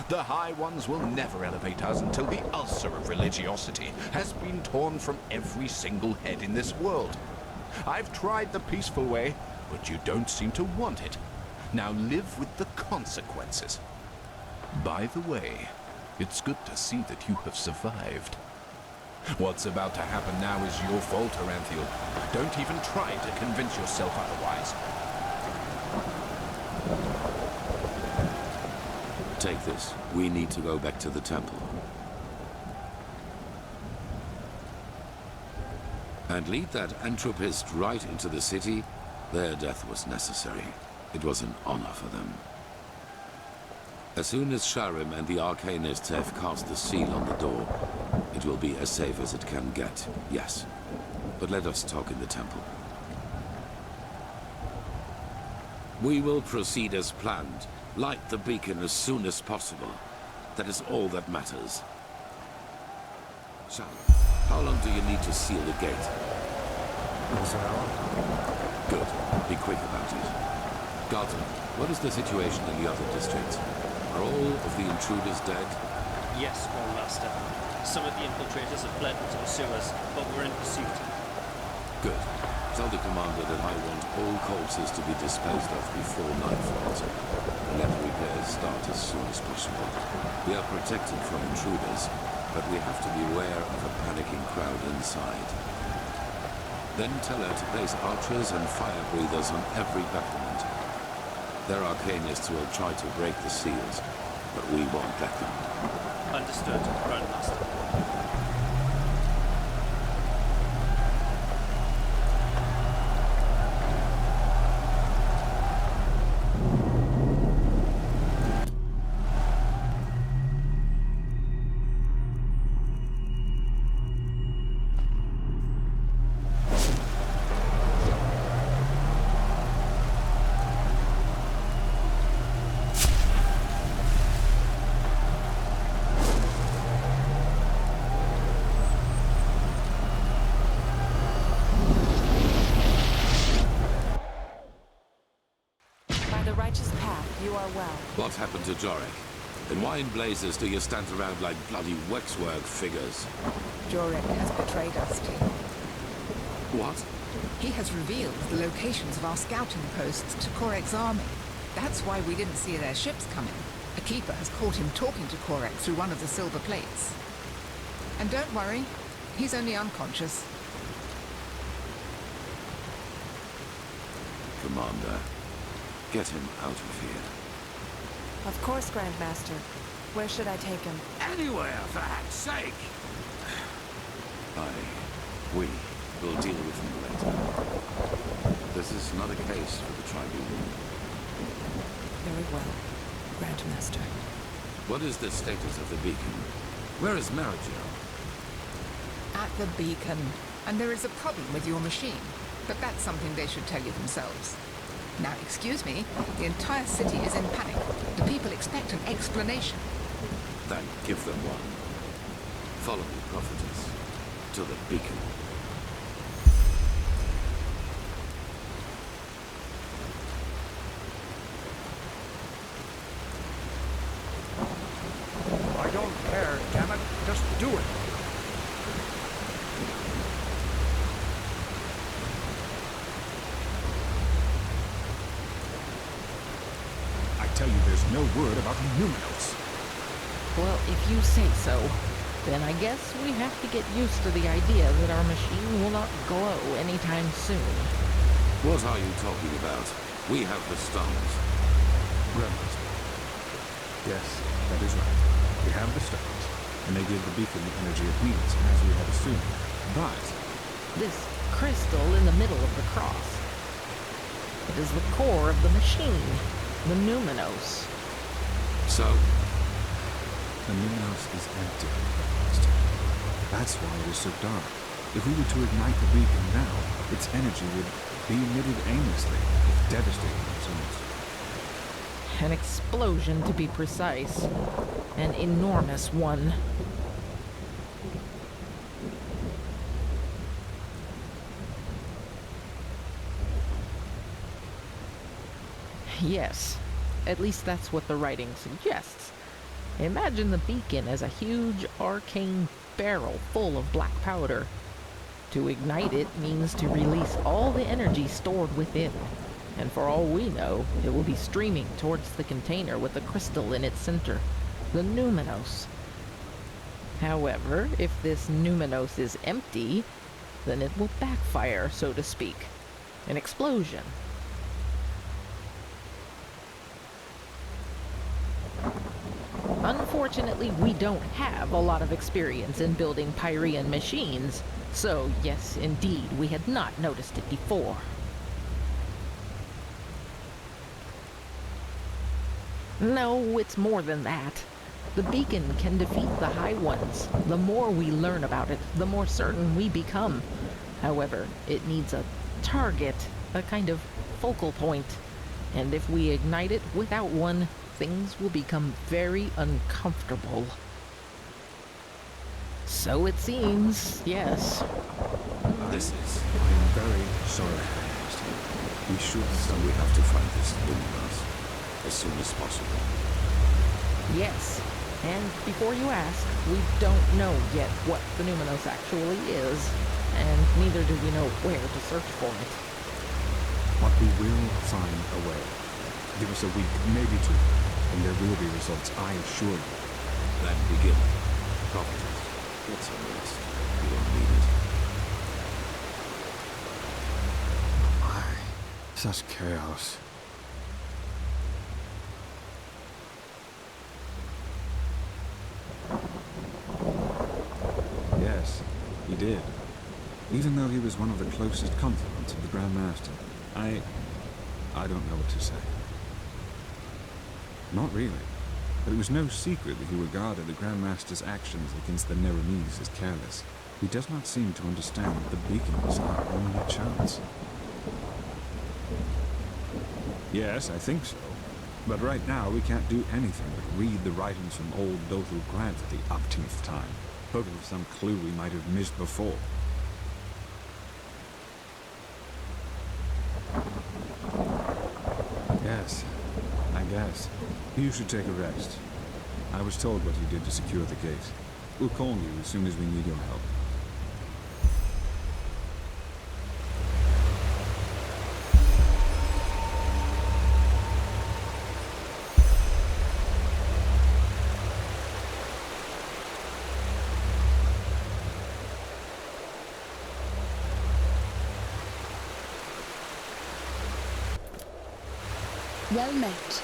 The High Ones will never elevate us until the ulcer of religiosity has been torn from every single head in this world. I've tried the peaceful way, but you don't seem to want it. Now live with the consequences. By the way, it's good to see that you have survived. What's about to happen now is your fault, Aranthiel. Don't even try to convince yourself otherwise. Take this. We need to go back to the temple. And lead that entropist right into the city. Their death was necessary. It was an honor for them. As soon as Skyrim and the Arcanists have cast the seal on the door, it will be as safe as it can get, yes. But let us talk in the temple. We will proceed as planned. Light the beacon as soon as possible. That is all that matters. So, how long do you need to seal the gate? An hour. Good. Be quick about it. Guardsman, what is the situation in the other districts? Are all of the intruders dead? Yes, Grand Master. Some of the infiltrators have fled into the sewers, but we're in pursuit. Good. Tell the commander that I want all corpses to be disposed of before night falls, and let repairs start as soon as possible. We are protected from intruders, but we have to beware of a panicking crowd inside. Then tell her to place archers and fire breathers on every battlement. There are Arcanists who will try to break the seals, but we won't let them. Understood, Grand Master. What happened to Dal'Varek? And why in blazes do you stand around like bloody waxwork figures? Dal'Varek has betrayed us, Tim. What? He has revealed the locations of our scouting posts to Korek's army. That's why we didn't see their ships coming. A keeper has caught him talking to Korek through one of the silver plates. And don't worry, he's only unconscious. Commander, get him out of here. Of course, Grandmaster. Where should I take him? Anywhere, for heck's sake! We will deal with him later. This is not a case for the Tribunal. Very well, Grandmaster. What is the status of the beacon? Where is Marigel? At the beacon. And there is a problem with your machine. But that's something they should tell you themselves. Now, excuse me, the entire city is in panic. The people expect an explanation. Then give them one. Follow me, prophetess, to the beacon. I don't care, damn it. Just do it. I tell you, there's no word about the Numinos. Well, if you say so, then I guess we have to get used to the idea that our machine will not glow anytime soon. What are you talking about? We have the stars. Grandmaster. Yes, that is right. We have the stars, and they give the beacon the energy it needs, as we had assumed. But this crystal in the middle of the cross, it is the core of the machine, the Numinos. So? The Numinos is empty, Master. That's why it is so dark. If we were to ignite the beacon now, its energy would be emitted aimlessly, if devastating results. An explosion, to be precise. An enormous one. Yes, at least that's what the writing suggests. Imagine the beacon as a huge arcane barrel full of black powder. To ignite it means to release all the energy stored within. And for all we know, it will be streaming towards the container with the crystal in its center, the Numinos. However, if this Numinos is empty, then it will backfire, so to speak. An explosion. Unfortunately, we don't have a lot of experience in building Pyrean machines, so yes, indeed, we had not noticed it before. No, it's more than that. The beacon can defeat the High Ones. The more we learn about it, the more certain we become. However, it needs a target, a kind of focal point. And if we ignite it without one, things will become very uncomfortable. So it seems, yes. This is... I am very sorry, Master. We should... So we have to find this Numinos as soon as possible. Yes. And before you ask, we don't know yet what the Numinos actually is, and neither do we know where to search for it. But we will find a way. Give us a week, maybe two, and there will be results, I assure you. Then begin. Prophetess, get some rest. You don't need it. Why? Such chaos. Yes, he did. Even though he was one of the closest confidants of the Grand Master, I don't know what to say. Not really. But it was no secret that he regarded the Grand Master's actions against the Nerimese as careless. He does not seem to understand that the beacon was our only chance. Yes, I think so. But right now we can't do anything but read the writings from old Dothel Grant for the umpteenth time, hoping for some clue we might have missed before. Yes, I guess. You should take a rest. I was told what you did to secure the gate. We'll call you as soon as we need your help. Well met.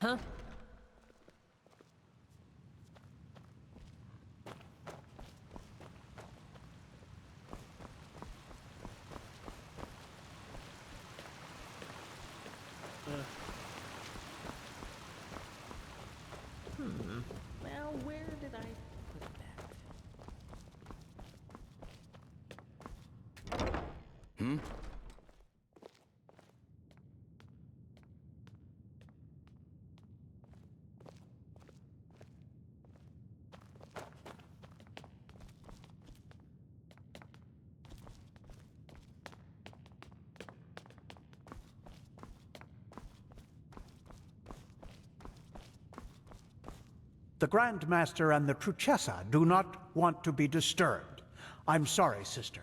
Huh? Well, where did I put that? Hmm? The Grand Master and the Truchessa do not want to be disturbed. I'm sorry, sister,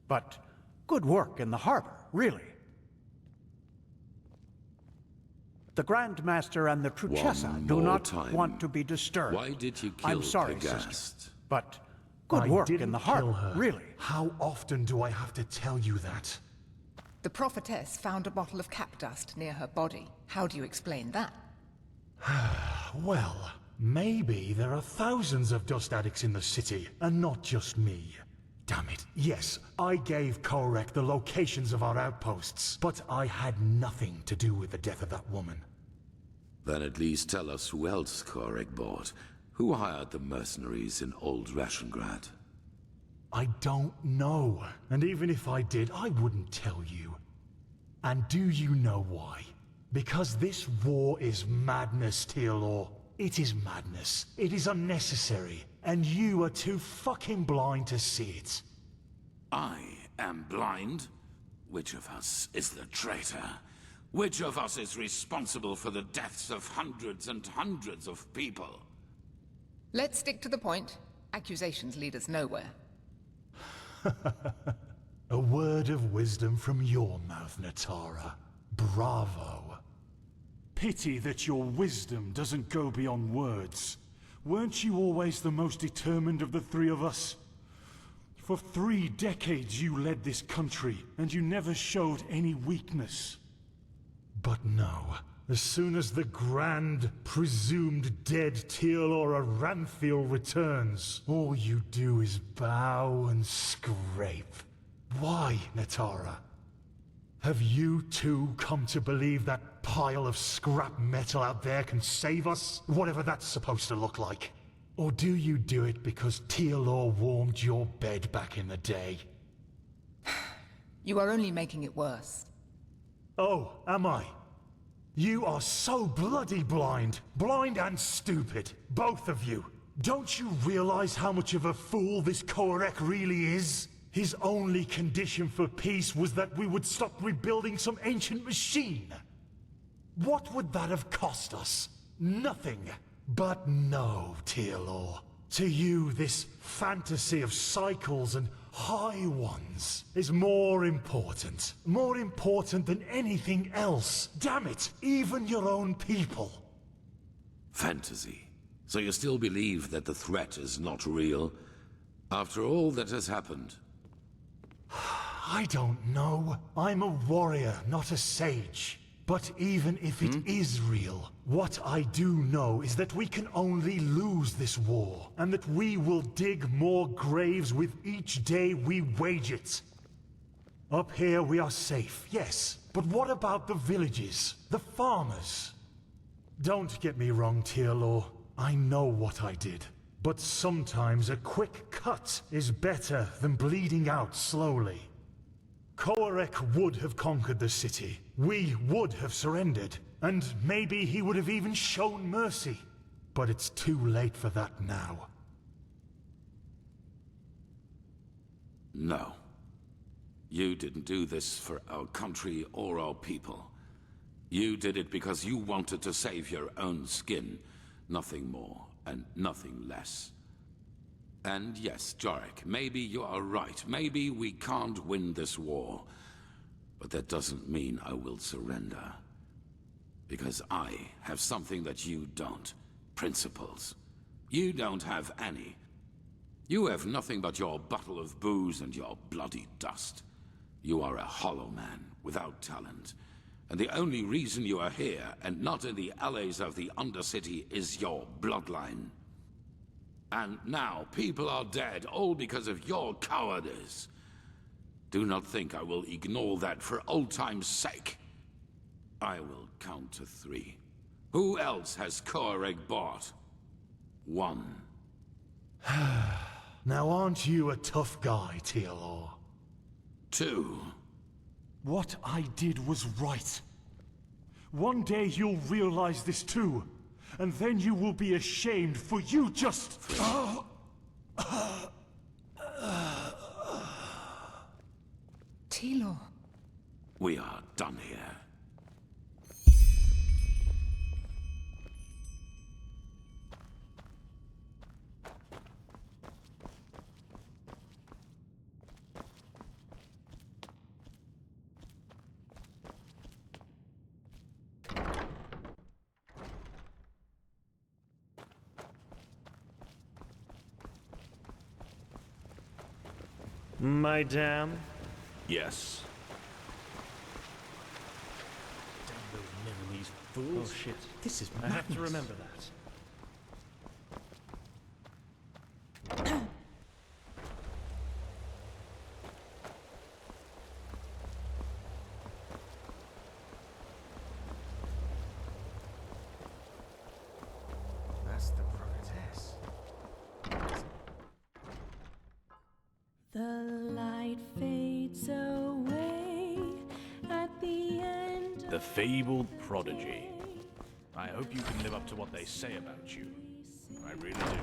but good work in the harbor, really. The Grand Master and the Truchessa do not want to be disturbed. Why did you kill I'm sorry, Pegast? sister, but good work in the harbor, really. How often do I have to tell you that? The prophetess found a bottle of cap dust near her body. How do you explain that? Well, maybe there are thousands of dust addicts in the city, and not just me. Damn it. Yes, I gave Korek the locations of our outposts, but I had nothing to do with the death of that woman. Then at least tell us who else Korek bought. Who hired the mercenaries in Old Rashengrad? I don't know. And even if I did, I wouldn't tell you. And do you know why? Because this war is madness, Teal'or. It is madness. It is unnecessary. And you are too fucking blind to see it. I am blind? Which of us is the traitor? Which of us is responsible for the deaths of hundreds and hundreds of people? Let's stick to the point. Accusations lead us nowhere. A word of wisdom from your mouth, Natara. Bravo. Pity that your wisdom doesn't go beyond words. Weren't you always the most determined of the three of us? For 3 decades you led this country, and you never showed any weakness. But no. As soon as the grand, presumed dead Teal'or Aranthiel returns, all you do is bow and scrape. Why, Natara? Have you too come to believe that pile of scrap metal out there can save us? Whatever that's supposed to look like. Or do you do it because Teal'or warmed your bed back in the day? You are only making it worse. Oh, am I? You are so bloody blind. Blind and stupid. Both of you. Don't you realize how much of a fool this Korek really is? His only condition for peace was that we would stop rebuilding some ancient machine. What would that have cost us? Nothing. But no, Teal'or. To you, this fantasy of cycles and high ones is more important. More important than anything else. Damn it, even your own people. Fantasy. So you still believe that the threat is not real? After all that has happened? I don't know. I'm a warrior, not a sage. But even if it is real, what I do know is that we can only lose this war, and that we will dig more graves with each day we wage it. Up here we are safe, yes, but what about the villages, the farmers? Don't get me wrong, Teal'or. I know what I did. But sometimes a quick cut is better than bleeding out slowly. Korek would have conquered the city. We would have surrendered. And maybe he would have even shown mercy. But it's too late for that now. No. You didn't do this for our country or our people. You did it because you wanted to save your own skin. Nothing more and nothing less. And yes, Jarek, maybe you are right. Maybe we can't win this war. But that doesn't mean I will surrender. Because I have something that you don't. Principles. You don't have any. You have nothing but your bottle of booze and your bloody dust. You are a hollow man, without talent. And the only reason you are here, and not in the alleys of the Undercity, is your bloodline. And now, people are dead, all because of your cowardice. Do not think I will ignore that for old time's sake. I will count to 3. Who else has Koreg bought? 1. Now aren't you a tough guy, Teal'c? 2. What I did was right. One day you'll realize this too, and then you will be ashamed for you just... Teal'c. We are done here. Madame? Yes. Damn those Milanese fools. Oh shit. This is madness. I have to remember that. That's the prophetess. The light fades away at the end. The fabled prodigy. I hope you can live up to what they say about you. I really do.